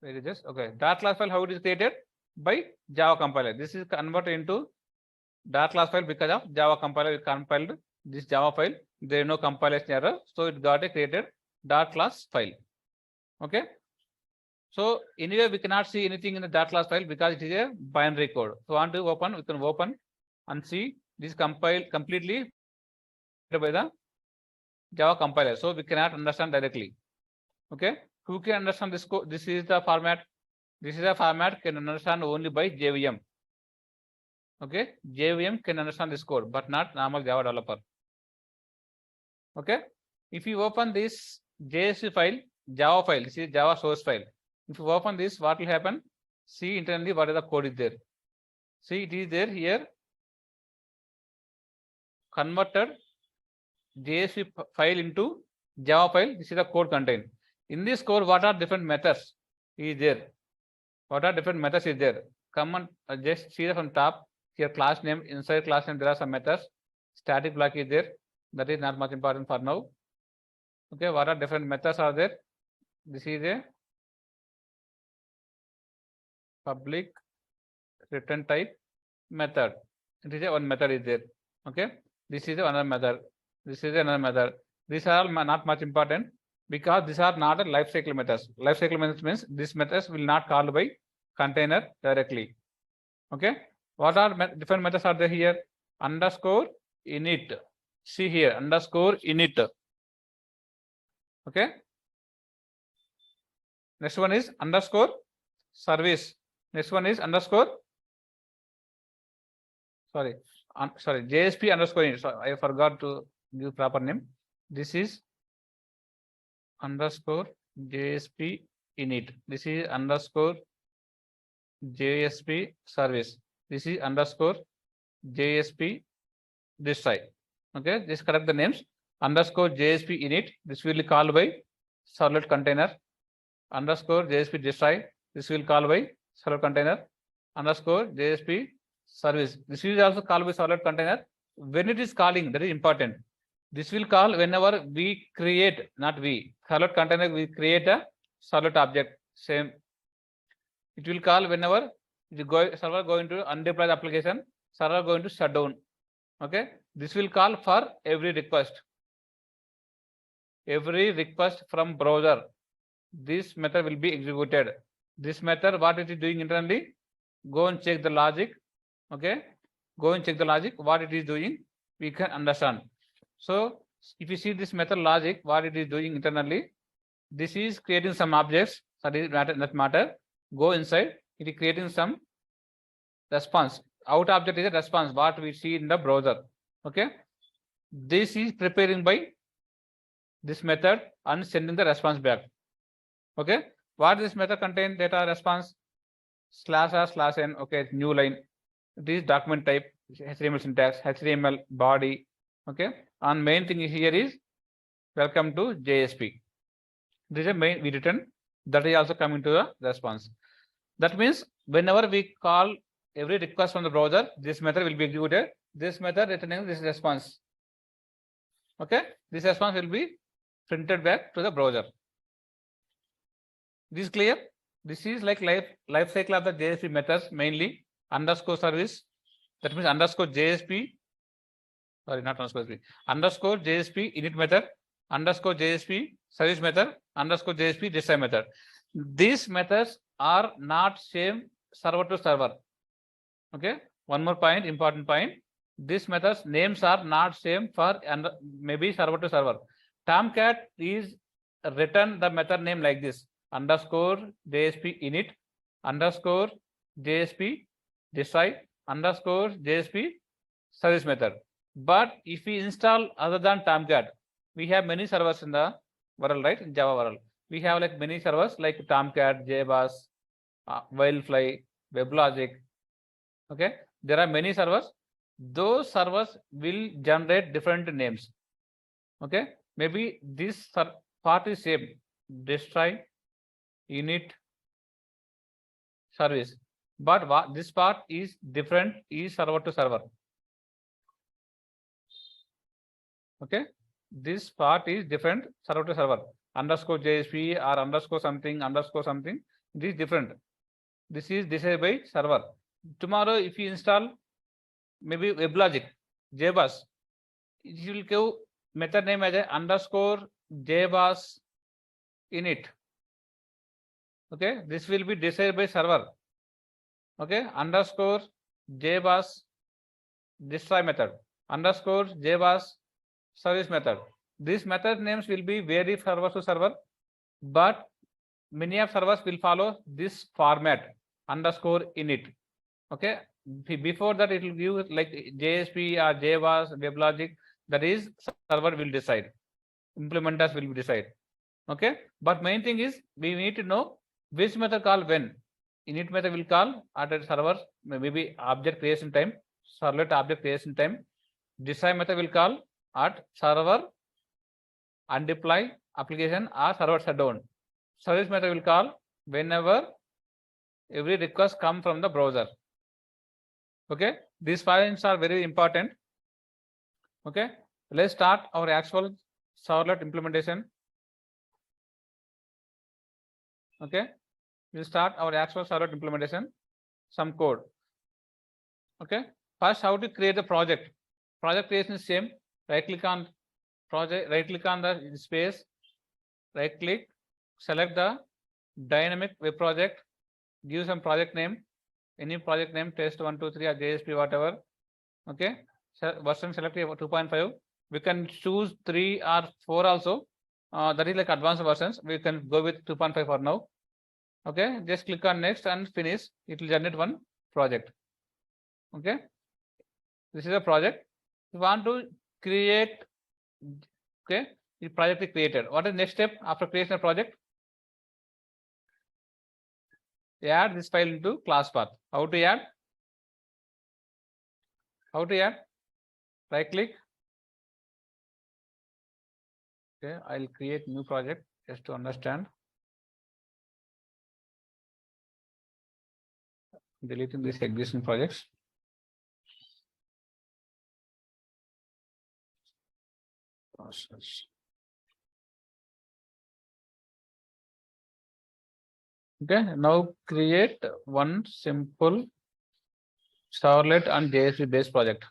is this? Okay, .class file, how it is created? By Java compiler. This is converted into .class file because of Java compiler compiled this Java file. There is no compilation error, so it got a created .class file. Okay. So anyway, we cannot see anything in the .class file because it is a binary code. So want to open, we can open and see this compiled completely by the Java compiler. So we cannot understand directly. Okay. Who can understand this code? This is the format. This is a format can understand only by JVM. Okay, JVM can understand this code, but not normal Java developer. Okay, if you open this JSP file, Java file, this is Java source file. If you open this, what will happen? See internally what is the code is there. See, it is there here. Converted JSP file into Java file. This is the code contained. In this code, what are different methods is there? What are different methods is there? Come on, just see from top. Here class name, inside class name there are some methods. Static block is there. That is not much important for now. Okay, what are different methods are there? This is a public return type method. It is a one method is there. Okay, this is another method. This is another method. These are not much important because these are not a life cycle methods. Life cycle methods means these methods will not called by container directly. Okay. What are different methods are there here? Underscore init. See here, underscore init. Okay. Next one is underscore service. Next one is underscore. Sorry, JSP underscore init. So I forgot to give proper name. This is underscore JSP init. This is underscore JSP service. This is underscore JSP this side. Okay, this correct the names. Underscore JSP init. This will be called by servlet container. Underscore JSP this side. This will call by servlet container. Underscore JSP service. This is also called by servlet container. When it is calling, that is important. This will call whenever we create, not we, servlet container, we create a servlet object. Same. It will call whenever the server going to undeploy the application, server going to shut down. Okay. This will call for every request. Every request from browser, this method will be executed. This method, what it is doing internally, go and check the logic. Okay. Go and check the logic, what it is doing, we can understand. So if you see this method logic, what it is doing internally, this is creating some objects that matter. Go inside, it is creating some response. Out object is a response, what we see in the browser. Okay. This is preparing by this method and sending the response back. Okay. What this method contain? Data response /r/n. Okay, new line. This document type, HTML syntax, HTML body. Okay. And main thing here is welcome to JSP. This is a main we written. That is also coming to the response. That means whenever we call every request from the browser, this method will be executed. This method returning this response. Okay. This response will be printed back to the browser. This is clear. This is like life cycle of the JSP methods, mainly underscore service. That means underscore JSP. Sorry, not underscore JSP. Underscore JSP init method, underscore JSP service method, underscore JSP describe method. These methods are not same server to server. Okay. One more point, important point. These methods names are not same for and maybe server to server. Tomcat is written the method name like this: underscore JSP init, underscore JSP describe, underscore JSP service method. But if we install other than Tomcat, we have many servers in the world, right? In Java world, we have like many servers like Tomcat, JBoss, Wildfly, WebLogic. Okay, there are many servers. Those servers will generate different names. Okay, maybe this part is same: destroy, init, service. But what this part is different, is server to server. Okay, this part is different server to server. Underscore JSP or underscore something. This is different. This is decided by server. Tomorrow, if you install maybe WebLogic, JBoss, it will give method name as a underscore JBoss init. Okay, this will be decided by server. Okay, underscore JBoss destroy method, underscore JBoss service method. These method names will be vary server to server, but many of servers will follow this format: underscore init. Okay, before that it will give like JSP or JBoss, WebLogic. That is server will decide, implementers will decide. Okay, but main thing is we need to know which method call when. Init method will call at a server, maybe object creation time, servlet object creation time. Decide method will call at server undeploy application or server shutdown. Service method will call whenever every request come from the browser. Okay, these points are very important. Okay, let's start our actual servlet implementation. Okay, we'll start our actual servlet implementation. Some code. Okay, first how to create a project. Project creation is same. Right click on project, right click on the space, right click, select the dynamic web project, give some project name, any project name, test 1, 2, 3 or JSP, whatever. Okay, version select 2.5. We can choose 3 or 4 also. That is like advanced versions. We can go with 2.5 for now. Okay, just click on next and finish. It will generate one project. Okay, this is a project. You want to create. Okay, the project is created. What is next step after creation of project? Add this file into class path. How to add? How to add? Right click. Okay, I'll create new project just to understand. Deleting these existing projects. Process. Okay, now create one simple servlet and JSP based project.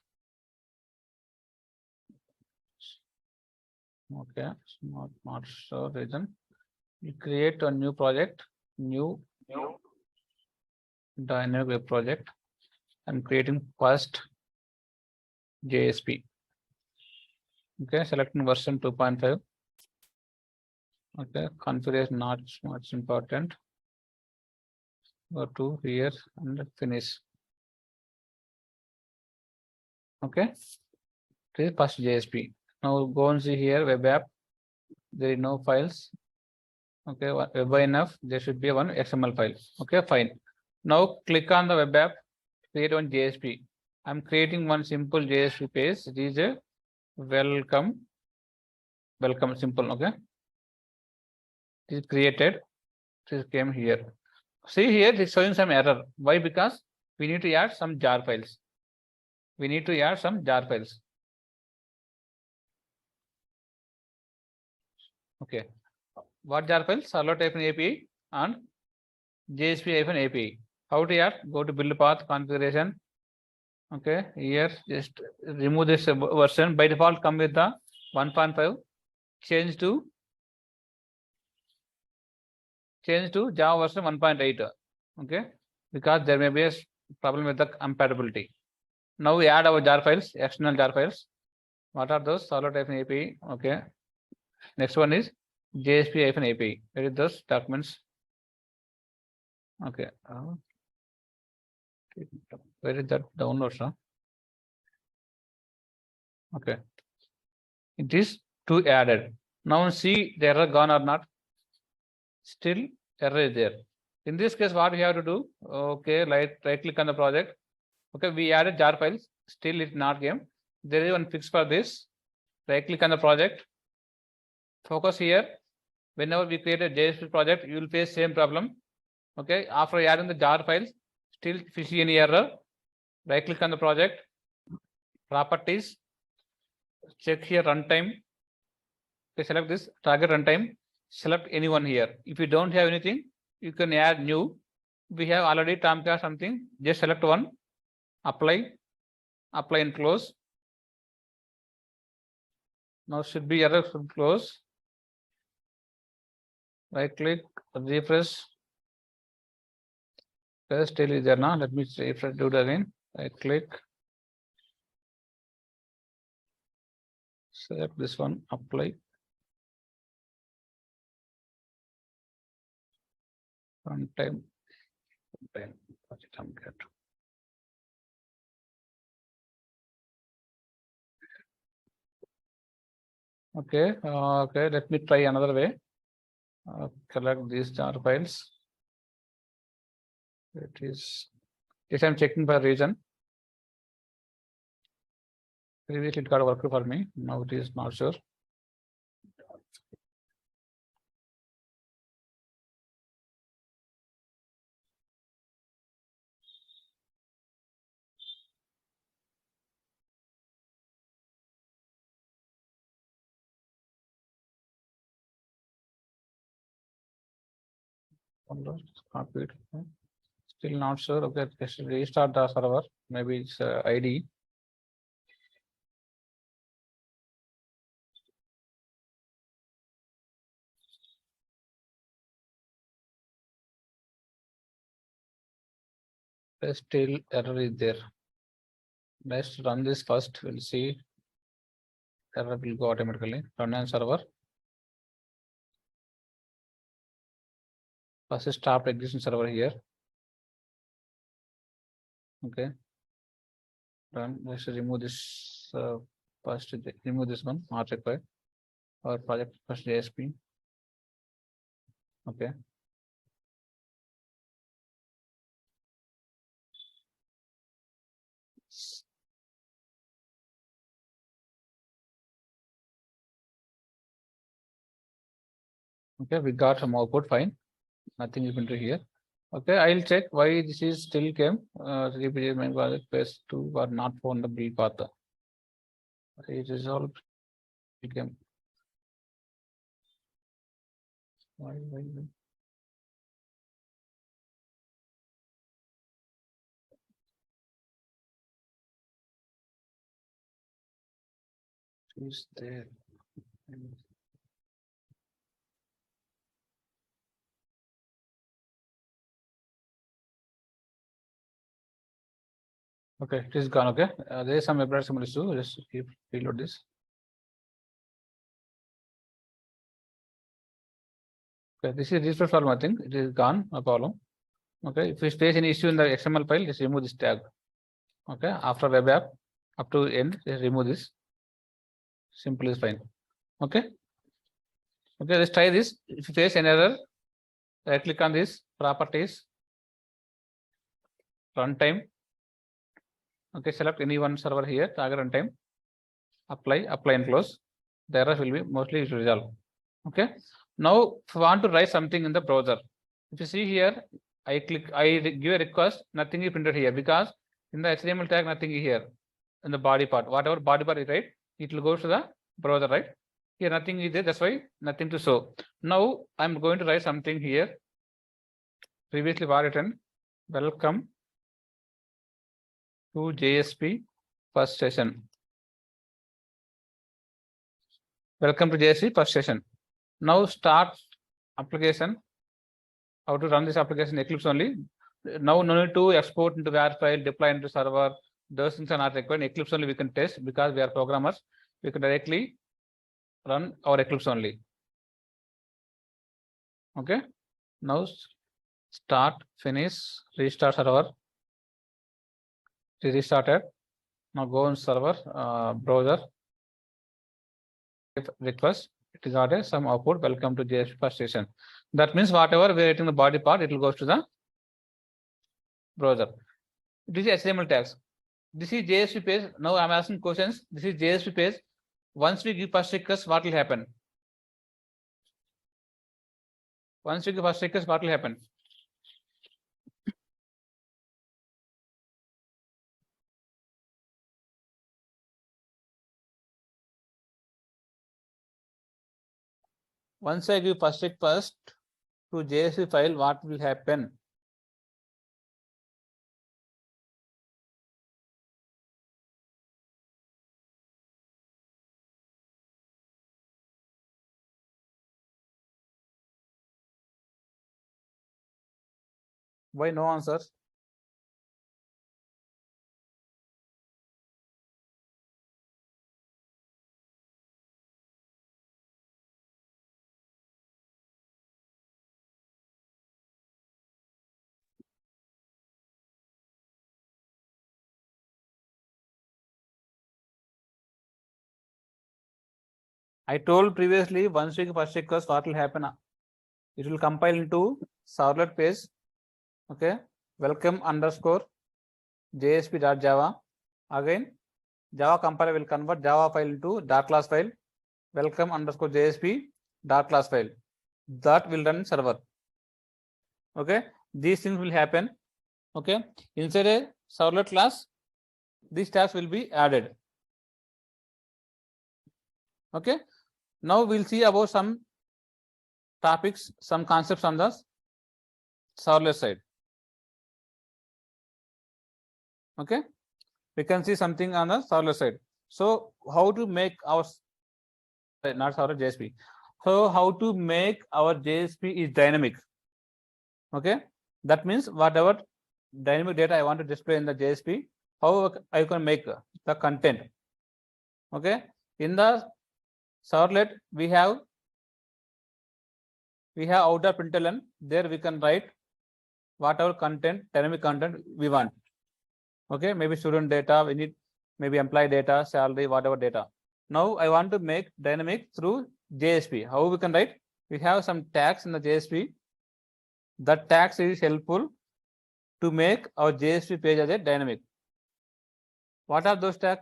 Okay, smart master region. You create a new project, new dynamic web project. I'm creating first JSP. Okay, selecting version 2.5. Okay, configuration not much important. Go to here and finish. Okay, first JSP. Now go and see here web app. There is no files. Okay, web enough. There should be one XML file. Okay, fine. Now click on the web app. Create one JSP. I'm creating one simple JSP page. It is a welcome simple. Okay, it is created. It came here. See here, it's showing some error. Why? Because we need to add some jar files. We need to add some jar files. Okay, what jar files? Servlet-API and JSP-API. How to add? Go to build path configuration. Okay, here just remove this version. By default, come with the 1.5. Change to Java version 1.8. Okay, because there may be a problem with the compatibility. Now we add our jar files, external jar files. What are those? Servlet-API. Okay. Next one is JSP-API. Where is those documents? Okay. Where is that downloads? Huh? Okay. It is to added. Now see the error gone or not. Still error is there. In this case, what we have to do? Okay, right click on the project. Okay, we added jar files. Still it not came. There is one fix for this. Right click on the project. Focus here. Whenever we create a JSP project, you will face same problem. Okay, after adding the jar files, still if you see any error, right click on the project, properties, check here runtime. Okay, select this target runtime, select anyone here. If you don't have anything, you can add new. We have already Tomcat something, just select one, apply and close. Now should be error should close. Right click, refresh. Still is there now. Let me refresh, do it again. Right click. Select this one, apply. Runtime. Okay, okay, let me try another way. Collect these jar files. It is, yes, I'm checking for region. Previously it got worked for me, now it is not sure. Copy it. Still not sure. Okay, let's restart the server. Maybe it's ID. There's still error is there. Let's run this first. We'll see. Error will go automatically. Run on server. First stop existing server here. Okay. Run. Let's remove this. First remove this one. Not required. Our project first JSP. Okay. Okay, we got some output, fine. Nothing is into here. Okay, I'll check why this is still came. CPG main project phase 2 were not found the build path. It is all came. Why? Is there? Okay, it is gone. Okay, there is some error some issue. Just keep reload this. Okay, this is resource file. I think it is gone. No problem. Okay, if you face any issue in the XML file, just remove this tag. Okay, after web app up to end, just remove this. Simple is fine. Okay. Okay, let's try this. If you face an error, right click on this properties, runtime. Okay, select any one server here, target runtime, apply and close. The error will be mostly resolved. Okay. Now, if you want to write something in the browser, if you see here, I give a request, nothing is printed here because in the HTML tag, nothing is here in the body part. Whatever body part is right, it will go to the browser, right? Here nothing is there, that's why nothing to show. Now I'm going to write something here. Previously written, welcome to JSP first session. Welcome to JSP first session. Now start application. How to run this application Eclipse only. Now no need to export into WAR file, deploy into server. Those things are not required. Eclipse only we can test because we are programmers. We can directly run our Eclipse only. Okay. Now start, finish, restart server. It is restarted. Now go on server, browser. Request. It got some output. Welcome to JSP first session. That means whatever we are writing the body part, it will go to the browser. This is HTML tags. This is JSP page. Now I'm asking questions. This is JSP page. Once we give first request, what will happen? Once we give first request, what will happen? Once I give first request to JSP file, what will happen? Why no answers? I told previously, once we give first request, what will happen? It will compile into servlet page. Okay. Welcome underscore JSP.java. Again, Java compiler will convert Java file into .class file. Welcome underscore JSP .class file. That will run server. Okay. These things will happen. Okay. Inside a servlet class, these tags will be added. Okay. Now we'll see about some topics, some concepts on the serverless side. Okay. We can see something on the serverless side. So how to make our, not server JSP. So how to make our JSP is dynamic. Okay. That means whatever dynamic data I want to display in the JSP, how I can make the content. Okay, in the servlet we have outer println. There we can write whatever content, dynamic content we want. Okay, maybe student data, we need maybe employee data, salary, whatever data. Now I want to make dynamic through JSP. How we can write? We have some tags in the JSP. That tags is helpful to make our JSP page as a dynamic. What are those tags?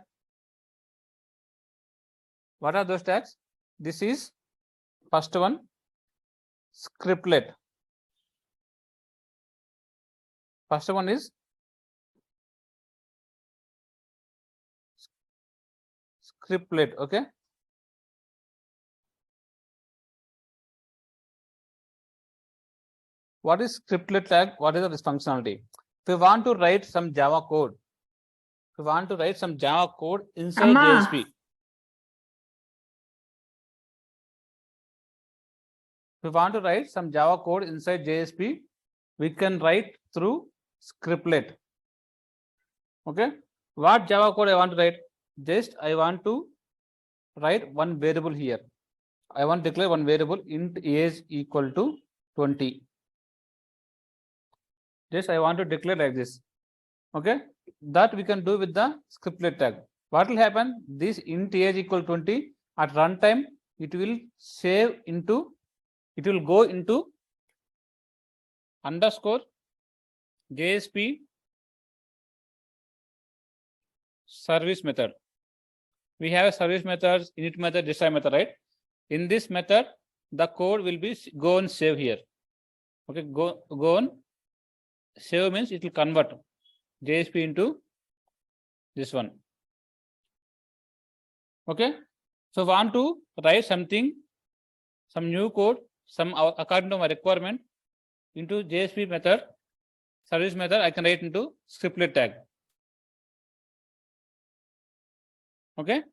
What are those tags? This is first one, scriptlet. First one is scriptlet. Okay. What is scriptlet tag? What is this functionality? If we want to write some Java code, inside JSP. If we want to write some Java code inside JSP, we can write through scriptlet. Okay. What Java code I want to write? Just I want to write one variable here. I want to declare one variable int age equal to 20. Just I want to declare like this. Okay. That we can do with the scriptlet tag. What will happen? This int age equal 20 at runtime, it will save into, it will go into underscore JSP service method. We have a service methods, init method, decide method, right? In this method, the code will be go and save here. Okay, go on. Save means it will convert JSP into this one. Okay. So want to write something, some new code, some according to my requirement into JSP method, service method, I can write into scriptlet tag. Okay.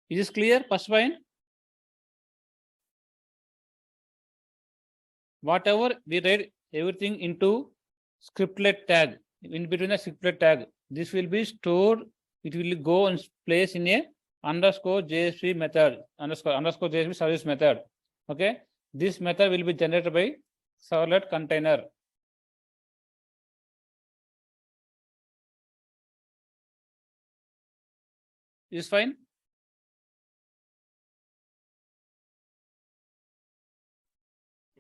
Is this clear? First point. Whatever we write everything into scriptlet tag, in between the scriptlet tag, this will be stored, it will go and place in a underscore JSP method, underscore JSP service method. Okay. This method will be generated by servlet container. Is fine?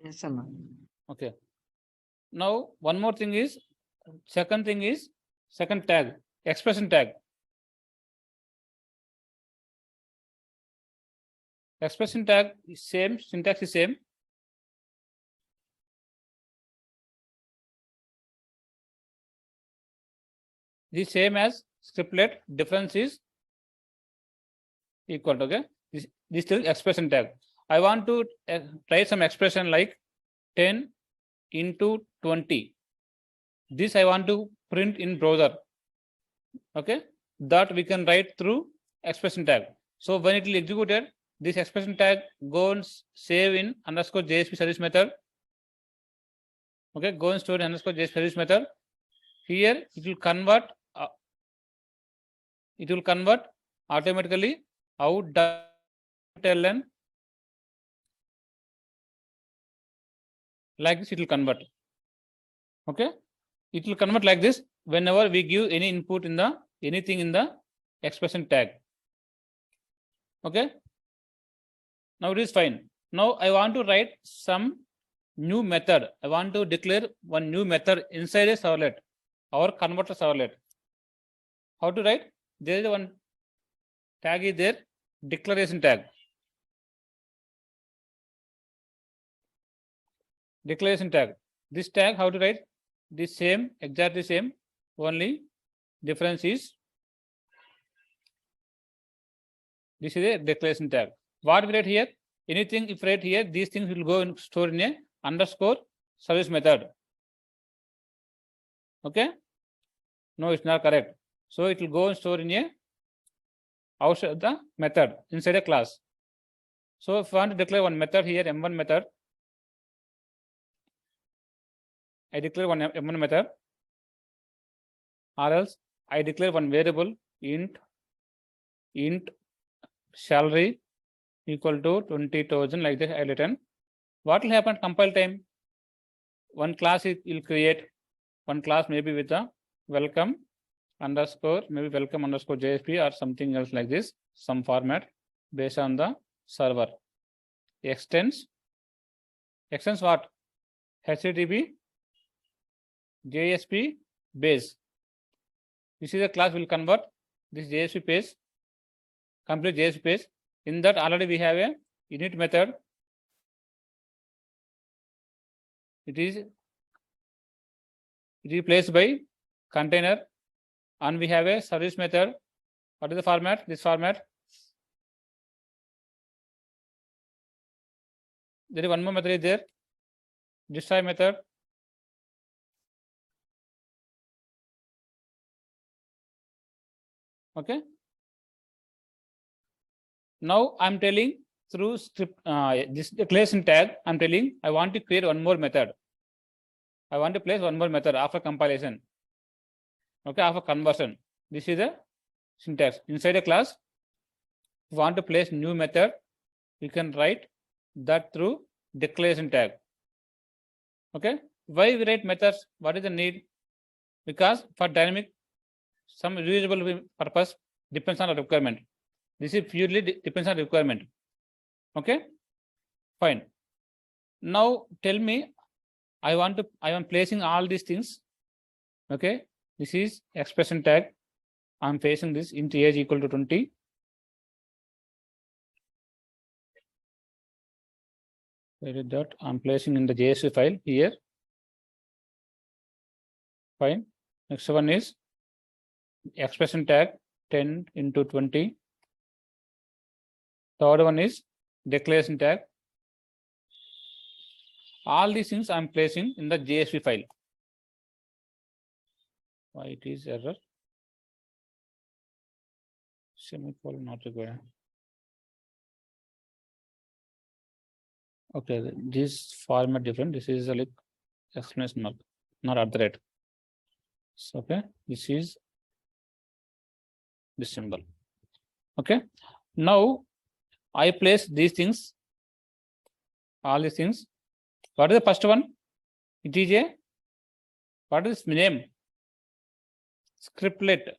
Yes, sir. Okay. Now one more thing is, second tag, expression tag. Expression tag is same, syntax is same. The same as scriptlet, difference is equal to, okay. This still expression tag. I want to write some expression like 10 into 20. This I want to print in browser. Okay, that we can write through expression tag. So when it will executed, this expression tag goes save in underscore JSP service method. Okay, go and store in underscore JSP service method. Here it will convert. Automatically out.ln. Like this, it will convert. Okay, it will convert like this whenever we give any input in the anything in the expression tag. Okay, now it is fine. Now I want to write some new method. I want to declare one new method inside a servlet, our converter servlet. How to write? There is one tag is there, declaration tag. Declaration tag. This tag, how to write? The same, exactly same, only difference is this is a declaration tag. What we write here? Anything if write here, these things will go and store in a underscore service method. Okay? No, it's not correct. So it will go and store in a outside the method inside a class. So if I want to declare one method here, M1 method, I declare one M1 method. or else I declare one variable int salary equal to 20,000, like this I written. What will happen at compile time? One class will create one class, maybe with a welcome underscore, maybe welcome underscore JSP or something else like this, some format based on the server. Extends what? HTTP JSP base. This is a class will convert this JSP page, complete JSP page. In that already we have a init method. It is replaced by container, and we have a service method. What is the format? This format. There is one more method is there. Destroy method. Okay. Now I'm telling through script this declaration tag. I'm telling I want to create one more method. I want to place one more method after compilation. Okay, after conversion. This is the syntax. Inside a class, if you want to place new method, you can write that through declaration tag. Okay. Why we write methods? What is the need? Because for dynamic, some reusable purpose depends on the requirement. This is purely depends on requirement. Okay, fine. Now tell me, I am placing all these things. Okay, this is expression tag. I'm placing this int age equal to 20. Where is that? I'm placing in the JSP file here. Fine. Next one is expression tag 10 into 20. Third one is declaration tag. All these things I'm placing in the JSP file. Why it is error? Semicolon not required. Okay, this format different. This is a like exclamation mark, not at the rate. So, okay, this is this symbol. Okay, now I place these things, all these things. What is the first one? It is a, what is name? Scriptlet.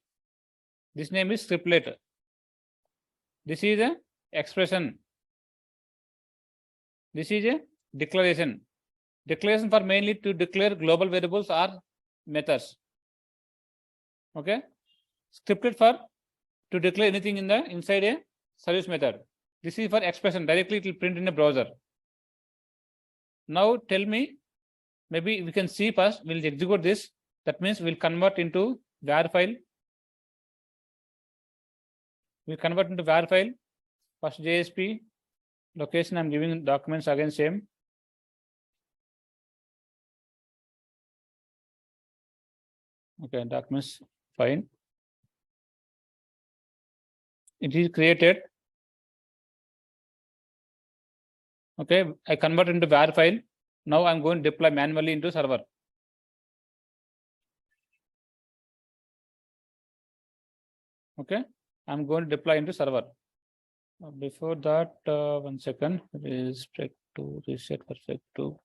This name is Scriptlet. This is a expression. This is a declaration. Declaration for mainly to declare global variables or methods. Okay. Scriptlet for to declare anything in the inside a service method. This is for expression. Directly it will print in a browser. Now tell me, maybe we can see first, we'll execute this. That means we'll convert into var file. We'll convert into var file. First JSP. Location I'm giving documents again same. Okay, documents fine. It is created. Okay, I convert into var file. Now I'm going to deploy manually into server. Okay, I'm going to deploy into server. Before that, 1 second. Respect to reset perfect to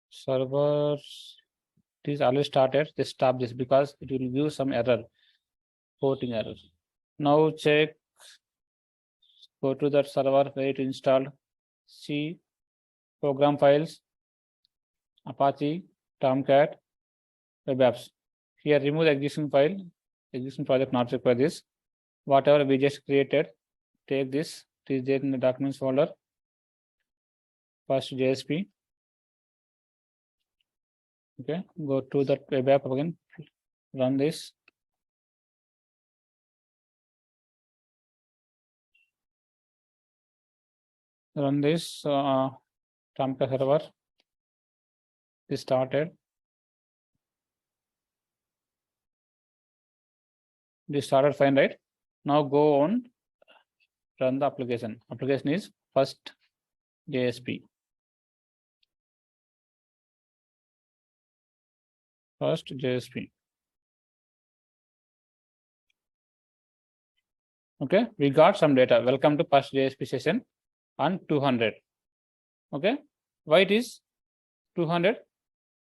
server. It is already started. Just stop this because it will give some error, porting error. Now check. Go to that server where it installed. See program files, Apache, Tomcat, web apps. Here remove the existing file, existing project not require this. Whatever we just created, take this. It is there in the documents folder. First JSP. Okay, go to that web app again. Run this. Run this Tomcat server. This started. This started fine, right? Now go on, run the application. Application is first JSP. First JSP. Okay, we got some data. Welcome to first JSP session on 200. Okay, why it is 200?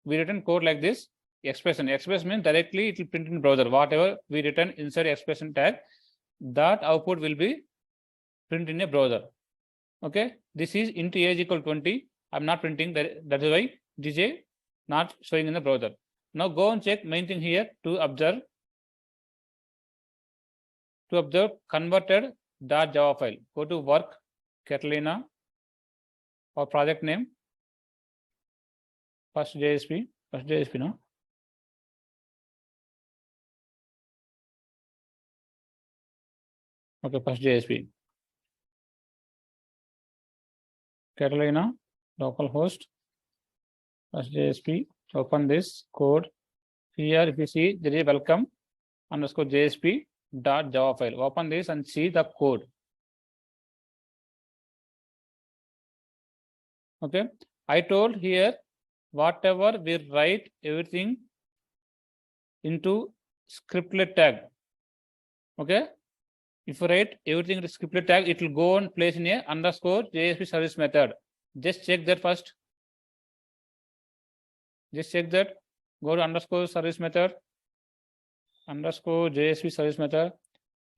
We written code like this. Expression means directly it will print in browser. Whatever we written inside expression tag, that output will be print in a browser. Okay, this is int age equal 20. I'm not printing that. That is why DJ not showing in the browser. Now go and check main thing here to observe converted .java file. Go to work Catalina or project name. First JSP no. Okay, first JSP. Catalina localhost. First JSP. Open this code. Here, if you see, there is welcome underscore JSP dot Java file. Open this and see the code. Okay, I told here whatever we write everything into scriptlet tag. Okay, if you write everything into scriptlet tag, it will go and place in a underscore JSP service method. Just check that first. Just check that. Go to underscore service method, underscore JSP service method.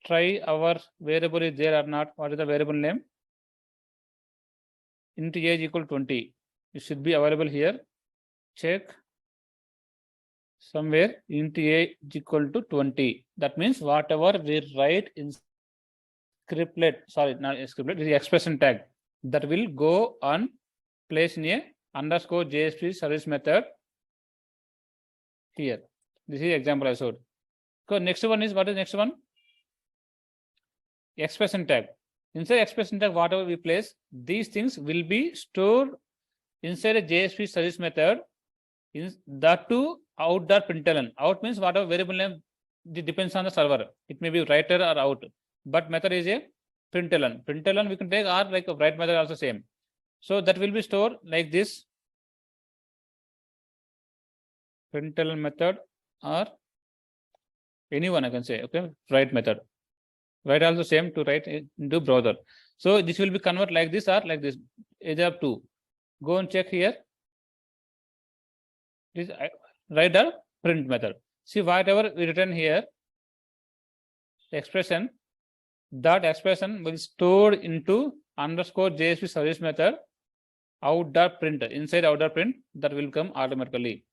Try our variable is there or not. What is the variable name? Int age equal 20. It should be available here. Check somewhere int age equal to 20. That means whatever we write in scriptlet, sorry, not scriptlet, this is expression tag, that will go on place in a underscore JSP service method here. This is example I showed. So next one is, what is next one? Expression tag. Inside expression tag, whatever we place, these things will be stored inside a JSP service method. In that too out.println. Out means whatever variable name, it depends on the server. It may be writer or out, but method is a println. Println we can take, or like a write method also same. So that will be stored like this. Println method or anyone I can say. Okay, write method. Write also same to write into browser. So this will be convert like this or like this. Either of two. Go and check here. This write the print method. See whatever we written here, expression, that expression will store into underscore JSP service method out.print. Inside out.print, that will come automatically.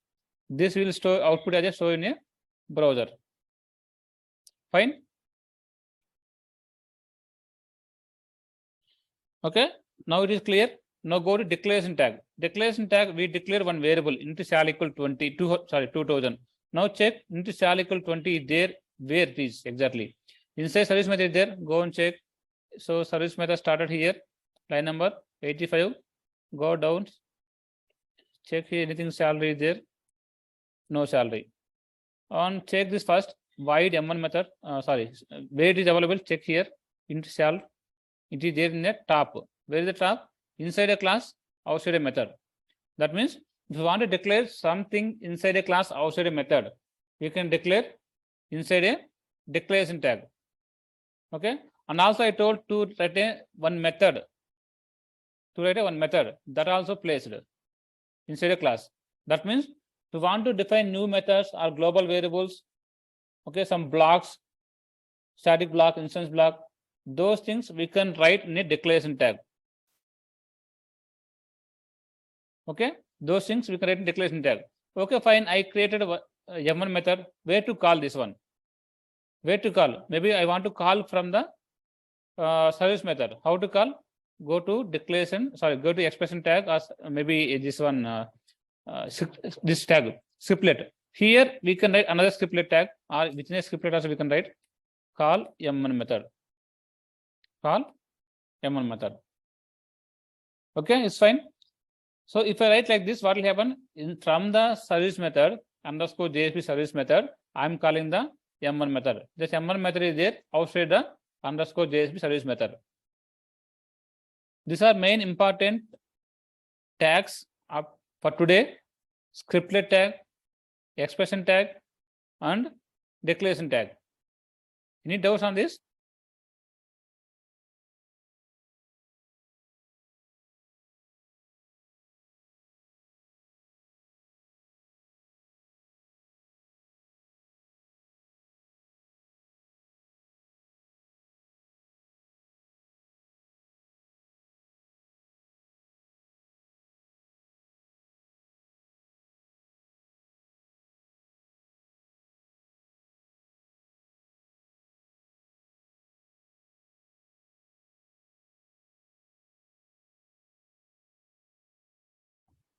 This will store output as a show in a browser. Fine. Okay, now it is clear. Now go to declaration tag. Declaration tag, we declare one variable into shall equal 2000. Now check into shall equal 20 is there, where it is exactly. Inside service method is there, go and check. So service method started here, line number 85. Go down, check here anything salary is there, no salary. On check this first, void M1 method, where it is available, check here, into shall. It is there in the top. Where is the top? Inside a class, outside a method. That means if you want to declare something inside a class, outside a method, you can declare inside a declaration tag. Okay, and also I told to write one method. To write one method that also placed inside a class. That means if you want to define new methods or global variables, okay, some blocks, static block, instance block, those things we can write in a declaration tag. Okay, those things we can write in declaration tag. Okay, fine. I created a M1 method. Where to call this one? Where to call? Maybe I want to call from the service method. How to call? Go to declaration. Go to expression tag, or maybe this one, this tag, scriptlet. Here we can write another scriptlet tag, or within a scriptlet also we can write call M1 method. Call M1 method. Okay, it's fine. So if I write like this, what will happen? From the service method underscore JSP service method, I'm calling the M1 method. This M1 method is there outside the underscore JSP service method. These are main important tags for today: scriptlet tag, expression tag, and declaration tag. Any doubts on this?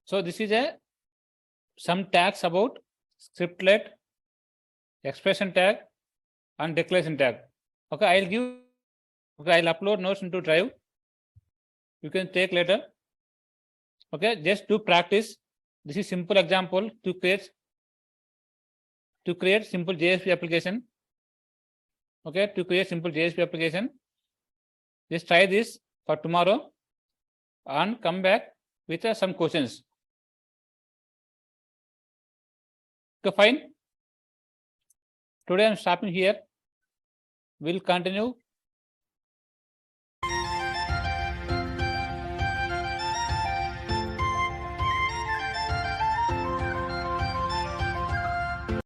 So this is some tags about scriptlet, expression tag, and declaration tag. Okay, I'll upload notes into Drive. You can take later. Okay, just to practice. This is simple example to create simple JSP application. Okay, to create simple JSP application. Just try this for tomorrow and come back with some questions. Okay, fine. Today I'm stopping here. We'll continue